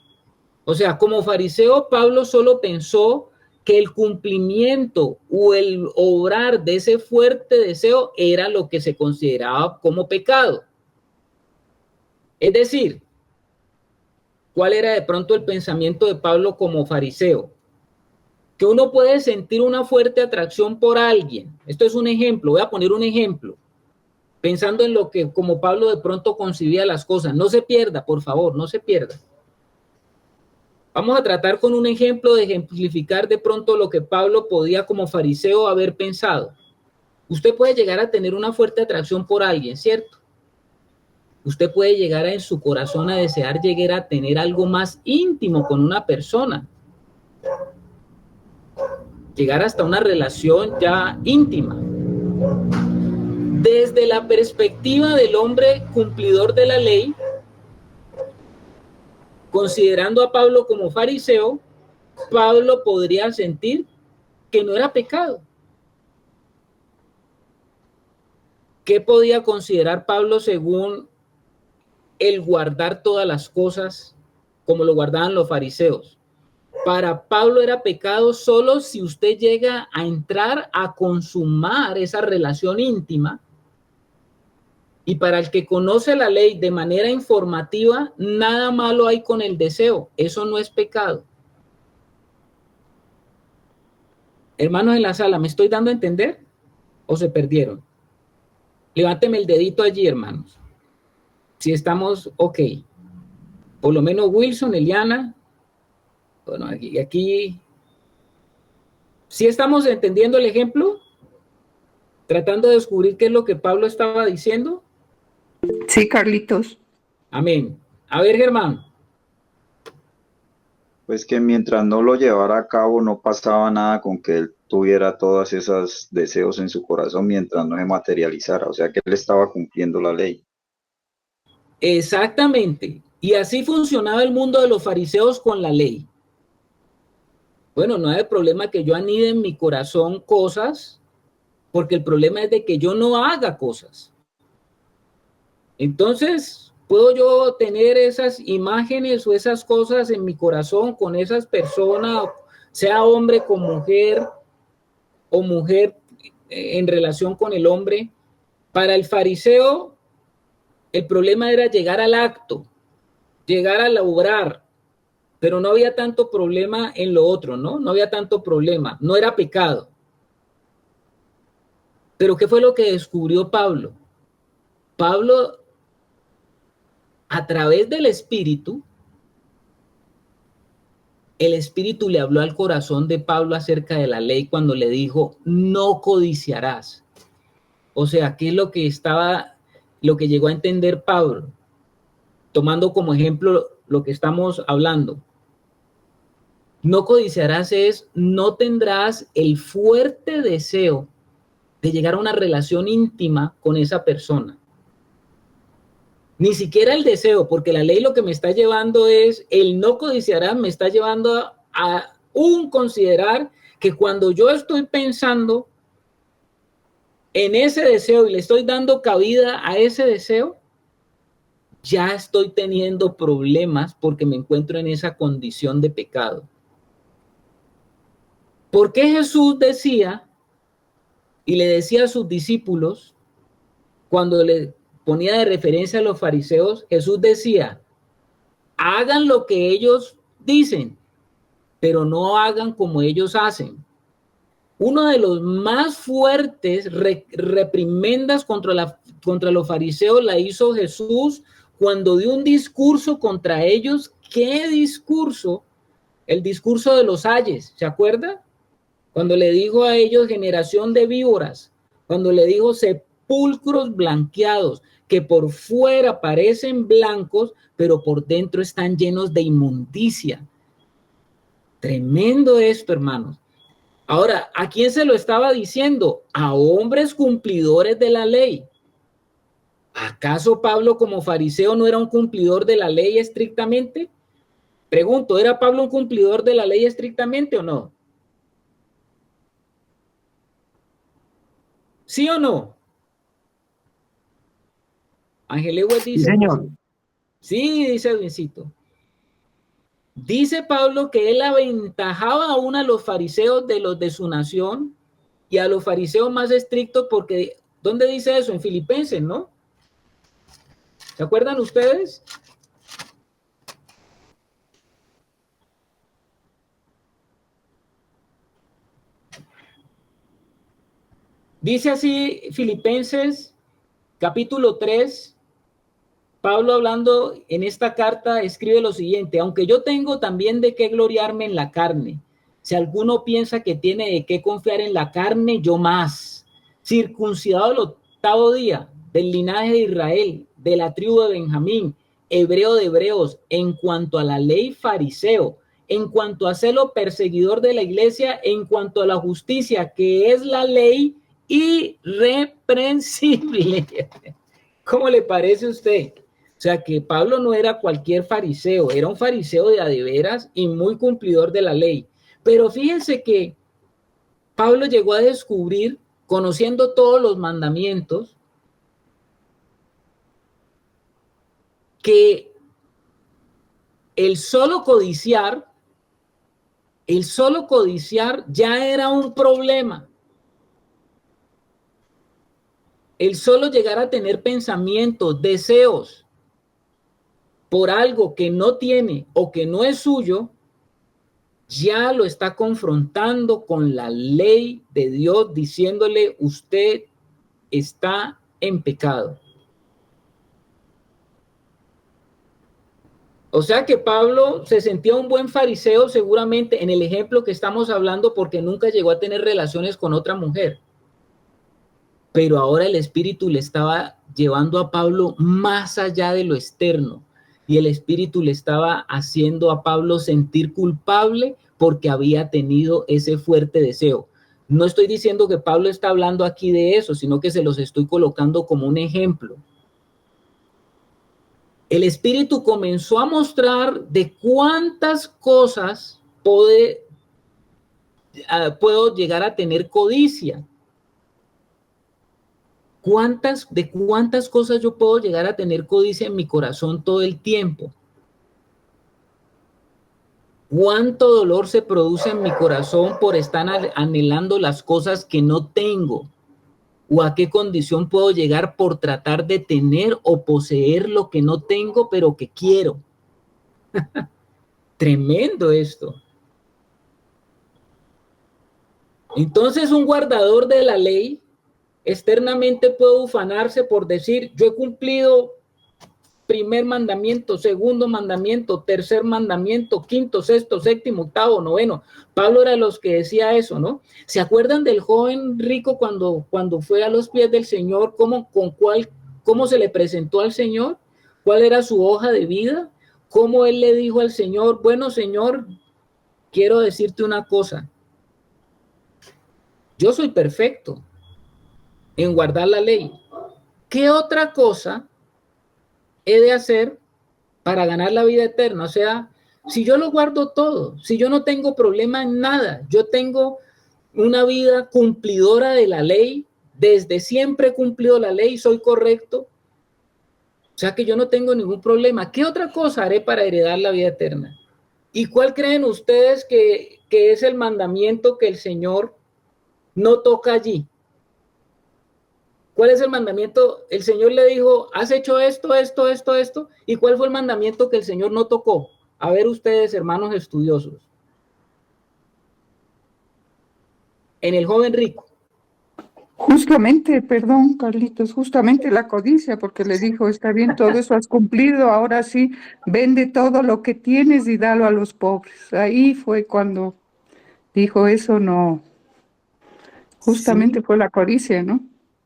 O sea, como fariseo, Pablo solo pensó que el cumplimiento o el obrar de ese fuerte deseo era lo que se consideraba como pecado. Es decir, ¿cuál era de pronto el pensamiento de Pablo como fariseo? Que uno puede sentir una fuerte atracción por alguien. Esto es un ejemplo, voy a poner un ejemplo, pensando en lo que como Pablo de pronto concibía las cosas. No se pierda, por favor, no se pierda. Vamos a tratar con un ejemplo de ejemplificar de pronto lo que Pablo podía como fariseo haber pensado. Usted puede llegar a tener una fuerte atracción por alguien, ¿cierto? Usted puede llegar en su corazón a desear llegar a tener algo más íntimo con una persona. Llegar hasta una relación ya íntima. Desde la perspectiva del hombre cumplidor de la ley, considerando a Pablo como fariseo, Pablo podría sentir que no era pecado. ¿Qué podía considerar Pablo según el guardar todas las cosas como lo guardaban los fariseos? Para Pablo era pecado solo si usted llega a entrar a consumar esa relación íntima. Y para el que conoce la ley de manera informativa, nada malo hay con el deseo. Eso no es pecado. Hermanos en la sala, ¿me estoy dando a entender? ¿O se perdieron? Levánteme el dedito allí, hermanos. Si estamos ok. Por lo menos Wilson, Eliana. Bueno, aquí. ¿Sí estamos entendiendo el ejemplo? Tratando de descubrir qué es lo que Pablo estaba diciendo. Sí, Carlitos. Amén. A ver, Germán. Pues que mientras no lo llevara a cabo no pasaba nada con que él tuviera todos esos deseos en su corazón mientras no se materializara, o sea que él estaba cumpliendo la ley. Exactamente. Y así funcionaba el mundo de los fariseos con la ley. Bueno, no hay problema que yo anide en mi corazón cosas, porque el problema es de que yo no haga cosas. Entonces, ¿puedo yo tener esas imágenes o esas cosas en mi corazón con esas personas, sea hombre con mujer o mujer en relación con el hombre? Para el fariseo, el problema era llegar al acto, llegar a lograr, pero no había tanto problema en lo otro, ¿no? No había tanto problema, no era pecado. Pero ¿qué fue lo que descubrió Pablo? Pablo, a través del Espíritu, el Espíritu le habló al corazón de Pablo acerca de la ley cuando le dijo, no codiciarás. O sea, ¿qué es lo que llegó a entender Pablo? Tomando como ejemplo lo que estamos hablando. No codiciarás es, no tendrás el fuerte deseo de llegar a una relación íntima con esa persona. Ni siquiera el deseo, porque la ley lo que me está llevando es, el no codiciarás me está llevando a un considerar que cuando yo estoy pensando en ese deseo y le estoy dando cabida a ese deseo, ya estoy teniendo problemas porque me encuentro en esa condición de pecado. ¿Por qué Jesús decía y le decía a sus discípulos, cuando le ponía de referencia a los fariseos, Jesús decía, hagan lo que ellos dicen, pero no hagan como ellos hacen? Uno de los más fuertes reprimendas contra los fariseos la hizo Jesús cuando dio un discurso contra ellos. ¿Qué discurso? El discurso de los ayes, ¿se acuerda? Cuando le dijo a ellos generación de víboras, cuando le dijo sepulcros blanqueados, que por fuera parecen blancos, pero por dentro están llenos de inmundicia. Tremendo esto, hermanos. Ahora, ¿a quién se lo estaba diciendo? A hombres cumplidores de la ley. ¿Acaso Pablo como fariseo no era un cumplidor de la ley estrictamente? Pregunto, ¿era Pablo un cumplidor de la ley estrictamente o no? ¿Sí o no? Ángel Ewell dice. Sí, señor. Sí, dice Edwincito. Dice Pablo que él aventajaba aún a los fariseos de los de su nación y a los fariseos más estrictos porque, ¿dónde dice eso? En Filipenses, ¿no? ¿Se acuerdan ustedes? Dice así Filipenses capítulo 3, Pablo hablando en esta carta escribe lo siguiente, aunque yo tengo también de qué gloriarme en la carne, si alguno piensa que tiene de qué confiar en la carne, yo más, circuncidado el 8º día, del linaje de Israel, de la tribu de Benjamín, hebreo de hebreos, en cuanto a la ley fariseo, en cuanto a celo perseguidor de la iglesia, en cuanto a la justicia, que es la ley irreprensible. ¿Cómo le parece a usted? O sea que Pablo no era cualquier fariseo, era un fariseo de a de veras y muy cumplidor de la ley. Pero fíjense que Pablo llegó a descubrir, conociendo todos los mandamientos, que el solo codiciar ya era un problema. El solo llegar a tener pensamientos, deseos por algo que no tiene o que no es suyo, ya lo está confrontando con la ley de Dios, diciéndole, usted está en pecado. O sea que Pablo se sentía un buen fariseo seguramente en el ejemplo que estamos hablando porque nunca llegó a tener relaciones con otra mujer. Pero ahora el Espíritu le estaba llevando a Pablo más allá de lo externo. y el Espíritu le estaba haciendo a Pablo sentir culpable porque había tenido ese fuerte deseo. No estoy diciendo que Pablo está hablando aquí de eso, sino que se los estoy colocando como un ejemplo. El Espíritu comenzó a mostrar de cuántas cosas puedo llegar a tener codicia. ¿De cuántas cosas yo puedo llegar a tener codicia en mi corazón todo el tiempo? ¿Cuánto dolor se produce en mi corazón por estar anhelando las cosas que no tengo? ¿O a qué condición puedo llegar por tratar de tener o poseer lo que no tengo, pero que quiero? Tremendo esto. Entonces, un guardador de la ley externamente puede ufanarse por decir, yo he cumplido primer mandamiento, segundo mandamiento, tercer mandamiento, quinto, sexto, séptimo, octavo, noveno. Pablo era de los que decía eso, ¿no? ¿Se acuerdan del joven rico cuando fue a los pies del Señor? ¿Cómo se le presentó al Señor? ¿Cuál era su hoja de vida? ¿Cómo él le dijo al Señor, bueno, Señor, quiero decirte una cosa. Yo soy perfecto en guardar la ley. ¿Qué otra cosa he de hacer para ganar la vida eterna? O sea, si yo lo guardo todo, si yo no tengo problema en nada, yo tengo una vida cumplidora de la ley, desde siempre he cumplido la ley, soy correcto, o sea que yo no tengo ningún problema. ¿Qué otra cosa haré para heredar la vida eterna? ¿Y cuál creen ustedes que es el mandamiento que el Señor no toca allí? ¿Cuál es el mandamiento? El Señor le dijo, has hecho esto, esto, esto, esto. ¿Y cuál fue el mandamiento que el Señor no tocó? A ver ustedes, hermanos estudiosos. En el joven rico. Justamente, perdón, Carlitos, justamente la codicia, porque le dijo, está bien, todo eso has cumplido, ahora sí, vende todo lo que tienes y dalo a los pobres. Ahí fue cuando dijo eso, no, justamente Sí, fue la codicia, ¿no?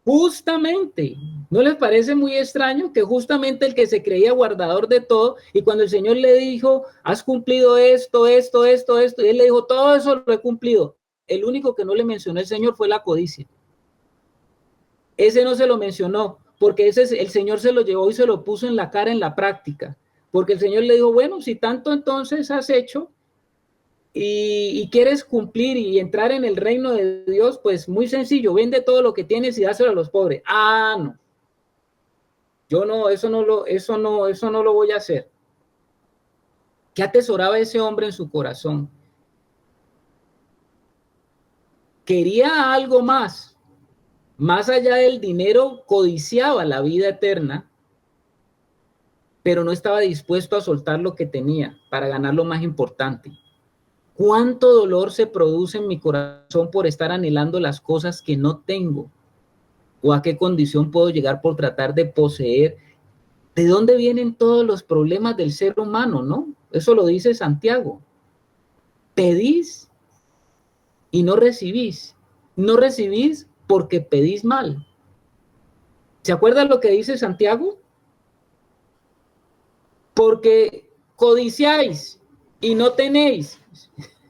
justamente. ¿No les parece muy extraño que justamente el que se creía guardador de todo, y cuando el Señor le dijo, has cumplido esto, esto, esto, esto, y él le dijo, todo eso lo he cumplido, el único que no le mencionó el Señor fue la codicia? Ese no se lo mencionó, porque el Señor se lo llevó y se lo puso en la cara en la práctica, porque el Señor le dijo, bueno, si tanto entonces has hecho y quieres cumplir y entrar en el reino de Dios, pues muy sencillo, vende todo lo que tienes y dáselo a los pobres. Ah, no, yo no, eso no lo voy a hacer. ¿Qué atesoraba ese hombre en su corazón? Quería algo más allá del dinero, codiciaba la vida eterna, pero no estaba dispuesto a soltar lo que tenía para ganar lo más importante. ¿Cuánto dolor se produce en mi corazón por estar anhelando las cosas que no tengo? ¿O a qué condición puedo llegar por tratar de poseer? ¿De dónde vienen todos los problemas del ser humano, no? Eso lo dice Santiago. Pedís y no recibís. No recibís porque pedís mal. ¿Se acuerdan lo que dice Santiago? Porque codiciáis y no tenéis.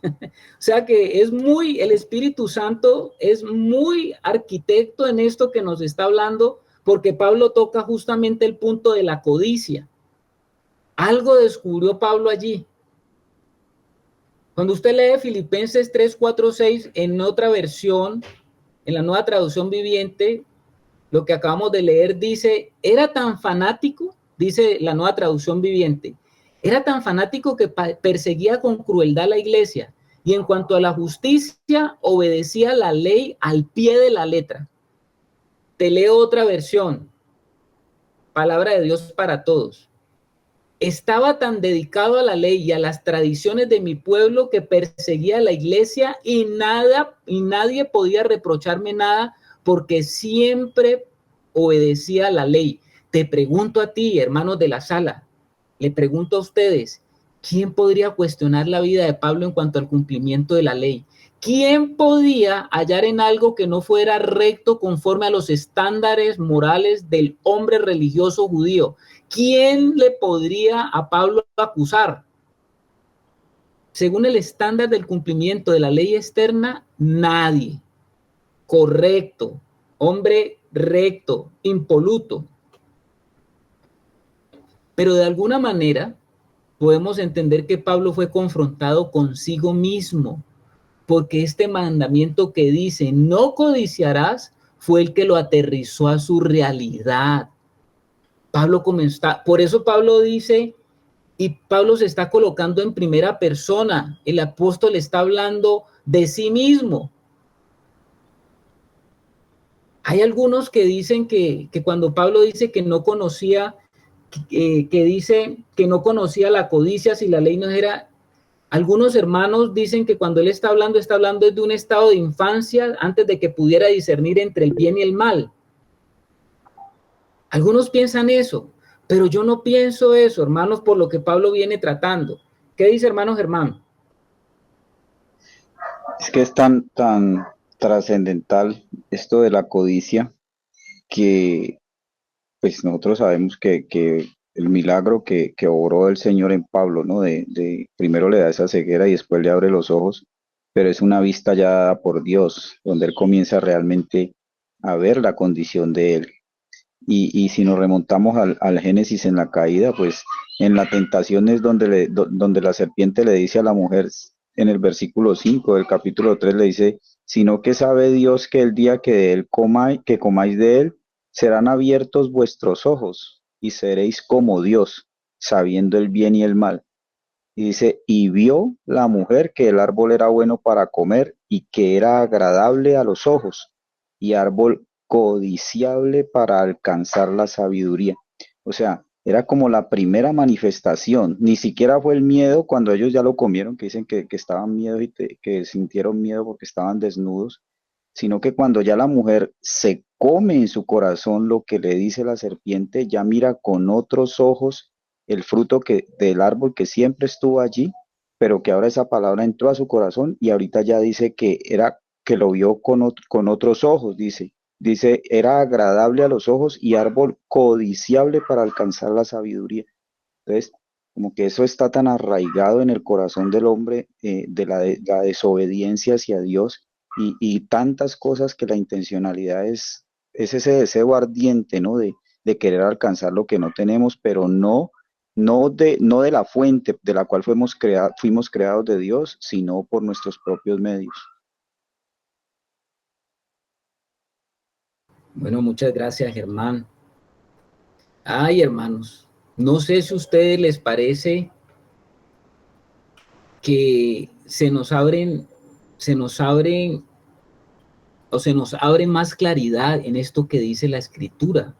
O sea que el Espíritu Santo es muy arquitecto en esto que nos está hablando, porque Pablo toca justamente el punto de la codicia. Algo descubrió Pablo allí. Cuando usted lee Filipenses 3, 4, 6 en otra versión, en la Nueva Traducción Viviente, lo que acabamos de leer dice, era tan fanático, dice la Nueva Traducción Viviente, era tan fanático que perseguía con crueldad la iglesia, y en cuanto a la justicia, obedecía la ley al pie de la letra. Te leo otra versión, palabra de Dios para todos. Estaba tan dedicado a la ley y a las tradiciones de mi pueblo que perseguía a la iglesia y nadie podía reprocharme nada porque siempre obedecía la ley. Te pregunto a ti, hermanos de la sala, le pregunto a ustedes, ¿quién podría cuestionar la vida de Pablo en cuanto al cumplimiento de la ley? ¿Quién podía hallar en algo que no fuera recto conforme a los estándares morales del hombre religioso judío? ¿quién le podría a Pablo acusar? Según el estándar del cumplimiento de la ley externa, nadie. Correcto, hombre recto, impoluto. Pero de alguna manera podemos entender que Pablo fue confrontado consigo mismo, porque este mandamiento que dice no codiciarás fue el que lo aterrizó a su realidad. Pablo comenzó, por eso Pablo dice, y Pablo se está colocando en primera persona, el apóstol está hablando de sí mismo. Hay algunos que dicen que cuando Pablo dice que no conocía, que dice que no conocía la codicia si la ley no era, algunos hermanos dicen que cuando él está hablando de un estado de infancia antes de que pudiera discernir entre el bien y el mal. Algunos piensan eso, pero yo no pienso eso, hermanos, por lo que Pablo viene tratando. ¿Qué dice hermano Germán? Es que es tan trascendental esto de la codicia que pues nosotros sabemos que el milagro que obró el Señor en Pablo, ¿no? Primero le da esa ceguera y después le abre los ojos, pero es una vista ya dada por Dios, donde él comienza realmente a ver la condición de él. Y si nos remontamos al Génesis en la caída, pues en la tentación es donde la serpiente le dice a la mujer, en el versículo 5 del capítulo 3 le dice, sino que sabe Dios que el día que de él que comáis de él, serán abiertos vuestros ojos y seréis como Dios, sabiendo el bien y el mal. Y dice, y vio la mujer que el árbol era bueno para comer y que era agradable a los ojos y árbol codiciable para alcanzar la sabiduría. O sea, era como la primera manifestación. Ni siquiera fue el miedo cuando ellos ya lo comieron, que dicen que estaban miedo y que sintieron miedo porque estaban desnudos, sino que cuando ya la mujer se come en su corazón lo que le dice la serpiente, ya mira con otros ojos el fruto del árbol que siempre estuvo allí, pero que ahora esa palabra entró a su corazón y ahorita ya dice que lo vio con otros ojos, dice, era agradable a los ojos y árbol codiciable para alcanzar la sabiduría. Entonces, como que eso está tan arraigado en el corazón del hombre, de la desobediencia hacia Dios y tantas cosas, que la intencionalidad es ese deseo ardiente, ¿no? De querer alcanzar lo que no tenemos, pero no de la fuente de la cual fuimos creados de Dios, sino por nuestros propios medios. Bueno, muchas gracias, Germán. Ay, hermanos, no sé si a ustedes les parece que se nos abre más claridad en esto que dice la Escritura.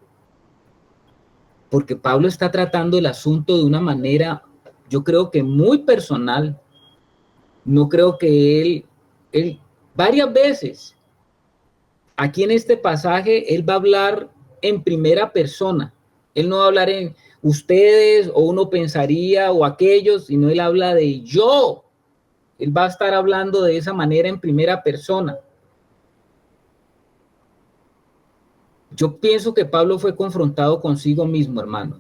Porque Pablo está tratando el asunto de una manera, yo creo que muy personal. No creo que él varias veces, aquí en este pasaje, él va a hablar en primera persona. Él no va a hablar en ustedes o uno pensaría o aquellos, sino él habla de yo. Él va a estar hablando de esa manera en primera persona. Yo pienso que Pablo fue confrontado consigo mismo, hermano.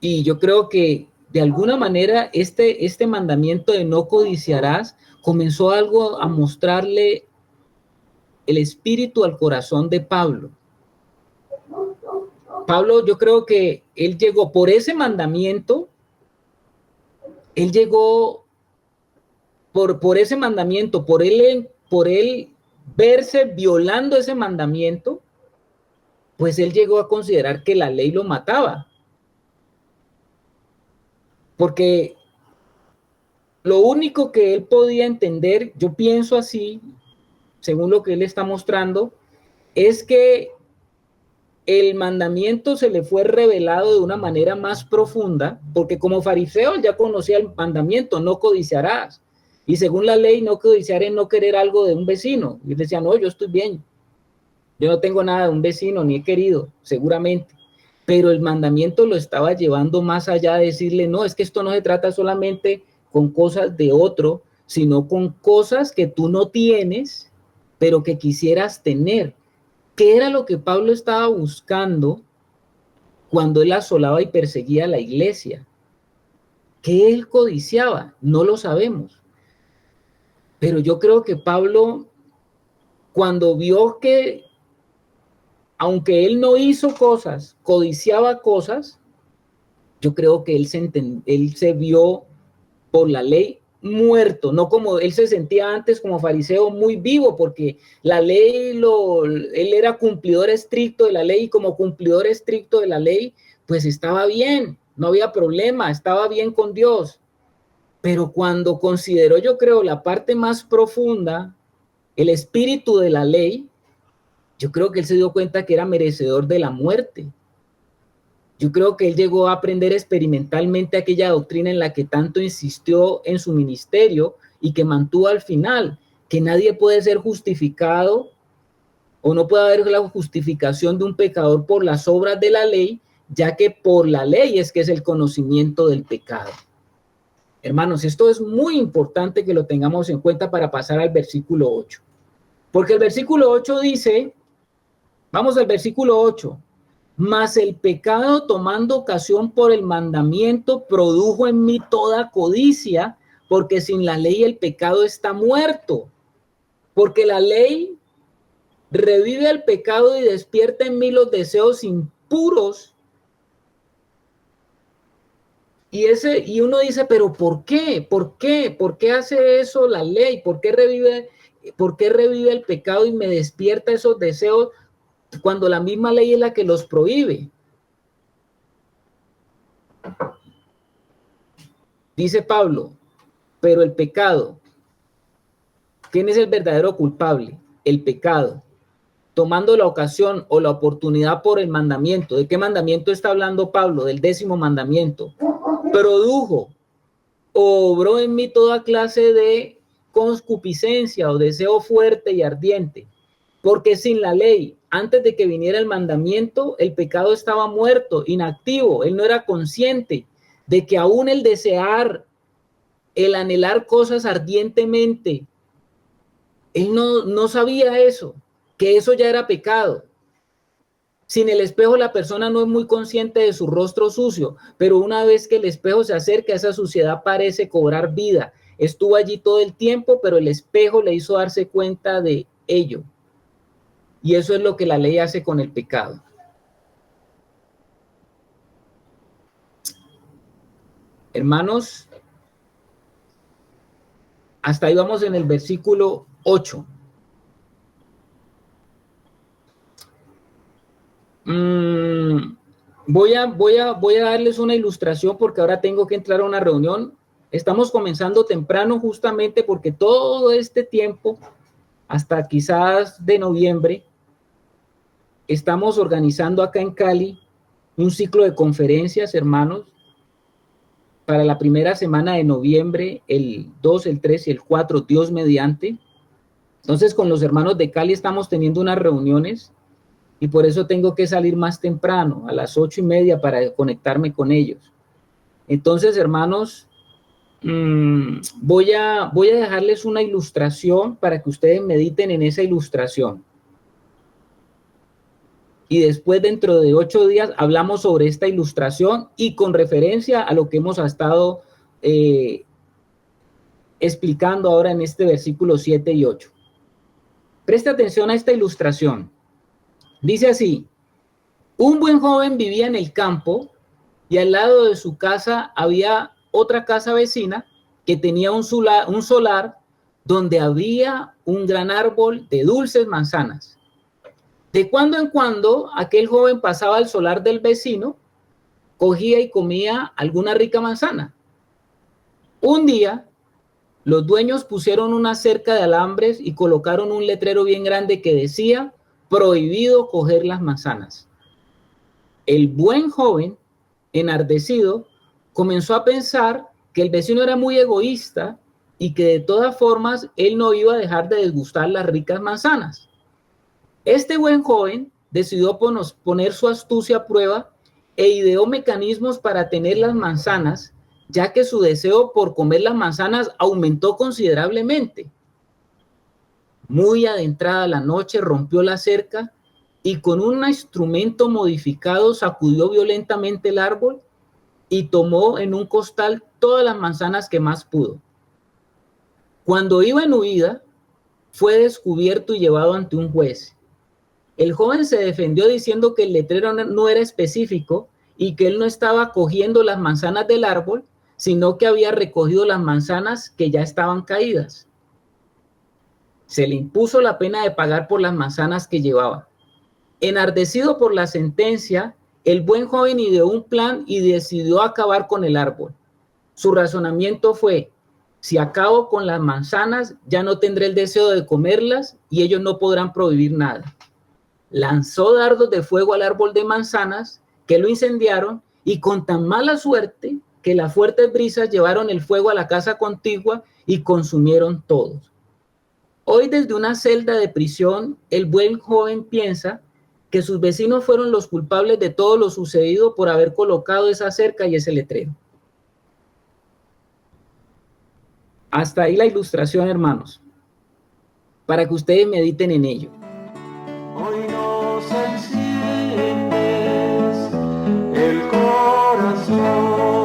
Y yo creo que de alguna manera este mandamiento de no codiciarás comenzó algo a mostrarle el espíritu al corazón de Pablo. Pablo, yo creo que él llegó por ese mandamiento, él llegó por ese mandamiento, por él verse violando ese mandamiento, pues él llegó a considerar que la ley lo mataba. Porque lo único que él podía entender, yo pienso así, según lo que él está mostrando, es que el mandamiento se le fue revelado de una manera más profunda, porque como fariseo ya conocía el mandamiento, no codiciarás. Y según la ley, no codiciar es no querer algo de un vecino. Y él decía, no, yo estoy bien. Yo no tengo nada de un vecino, ni he querido, seguramente. Pero el mandamiento lo estaba llevando más allá de decirle, no, es que esto no se trata solamente con cosas de otro, sino con cosas que tú no tienes, pero que quisieras tener. ¿Qué era lo que Pablo estaba buscando cuando él asolaba y perseguía a la iglesia. ¿Qué él codiciaba? No lo sabemos. Pero yo creo que Pablo, cuando vio que, aunque él no hizo cosas, codiciaba cosas, yo creo que él se vio por la ley muerto, no como él se sentía antes como fariseo muy vivo, porque la ley, él era cumplidor estricto de la ley, y como cumplidor estricto de la ley, pues estaba bien, no había problema, estaba bien con Dios. Pero cuando consideró, yo creo, la parte más profunda, el espíritu de la ley, yo creo que él se dio cuenta que era merecedor de la muerte. Yo creo que él llegó a aprender experimentalmente aquella doctrina en la que tanto insistió en su ministerio y que mantuvo al final, que nadie puede ser justificado o no puede haber la justificación de un pecador por las obras de la ley, ya que por la ley es que es el conocimiento del pecado. Hermanos, esto es muy importante que lo tengamos en cuenta para pasar al versículo 8. Porque el versículo 8 dice, vamos al versículo 8, mas el pecado tomando ocasión por el mandamiento produjo en mí toda codicia, porque sin la ley el pecado está muerto. Porque la ley revive el pecado y despierta en mí los deseos impuros. Y uno dice, pero ¿por qué? ¿Por qué? ¿Por qué hace eso la ley? ¿Por qué revive el pecado y me despierta esos deseos cuando la misma ley es la que los prohíbe? Dice Pablo, pero el pecado, ¿quién es el verdadero culpable? El pecado, tomando la ocasión o la oportunidad por el mandamiento. ¿De qué mandamiento está hablando Pablo? Del 10º mandamiento. Produjo, obró en mí toda clase de concupiscencia o deseo fuerte y ardiente, porque sin la ley, antes de que viniera el mandamiento, el pecado estaba muerto, inactivo. Él no era consciente de que aún el desear, el anhelar cosas ardientemente, él no sabía eso, que eso ya era pecado. Sin el espejo la persona no es muy consciente de su rostro sucio, pero una vez que el espejo se acerca, esa suciedad parece cobrar vida. Estuvo allí todo el tiempo, pero el espejo le hizo darse cuenta de ello. Y eso es lo que la ley hace con el pecado. Hermanos, hasta ahí vamos en el versículo 8. Voy a darles una ilustración porque ahora tengo que entrar a una reunión. Estamos comenzando temprano justamente porque todo este tiempo, hasta quizás de noviembre, estamos organizando acá en Cali un ciclo de conferencias, hermanos, para la primera semana de noviembre, el 2, el 3 y el 4, Dios mediante. Entonces, con los hermanos de Cali estamos teniendo unas reuniones y por eso tengo que salir más temprano, a las 8:30, para conectarme con ellos. Entonces, hermanos, voy a dejarles una ilustración para que ustedes mediten en esa ilustración. Y después, dentro de 8 días, hablamos sobre esta ilustración y con referencia a lo que hemos estado explicando ahora en este versículo 7 y 8. Presta atención a esta ilustración. Dice así: un buen joven vivía en el campo y al lado de su casa había otra casa vecina que tenía un solar donde había un gran árbol de dulces manzanas. De cuando en cuando, aquel joven pasaba al solar del vecino, cogía y comía alguna rica manzana. Un día, los dueños pusieron una cerca de alambres y colocaron un letrero bien grande que decía: prohibido coger las manzanas. El buen joven, enardecido, comenzó a pensar que el vecino era muy egoísta y que de todas formas él no iba a dejar de desgustar las ricas manzanas. Este buen joven decidió poner su astucia a prueba e ideó mecanismos para tener las manzanas, ya que su deseo por comer las manzanas aumentó considerablemente. Muy adentrada la noche, rompió la cerca y con un instrumento modificado sacudió violentamente el árbol y tomó en un costal todas las manzanas que más pudo. Cuando iba en huida, fue descubierto y llevado ante un juez. El joven se defendió diciendo que el letrero no era específico y que él no estaba cogiendo las manzanas del árbol, sino que había recogido las manzanas que ya estaban caídas. Se le impuso la pena de pagar por las manzanas que llevaba. Enardecido por la sentencia, el buen joven ideó un plan y decidió acabar con el árbol. Su razonamiento fue: si acabo con las manzanas, ya no tendré el deseo de comerlas y ellos no podrán prohibir nada. Lanzó dardos de fuego al árbol de manzanas, que lo incendiaron, y con tan mala suerte que las fuertes brisas llevaron el fuego a la casa contigua y consumieron todos. Hoy, desde una celda de prisión, el buen joven piensa que sus vecinos fueron los culpables de todo lo sucedido por haber colocado esa cerca y ese letrero. Hasta ahí la ilustración, hermanos, para que ustedes mediten en ello. Hoy nos enciendes el corazón.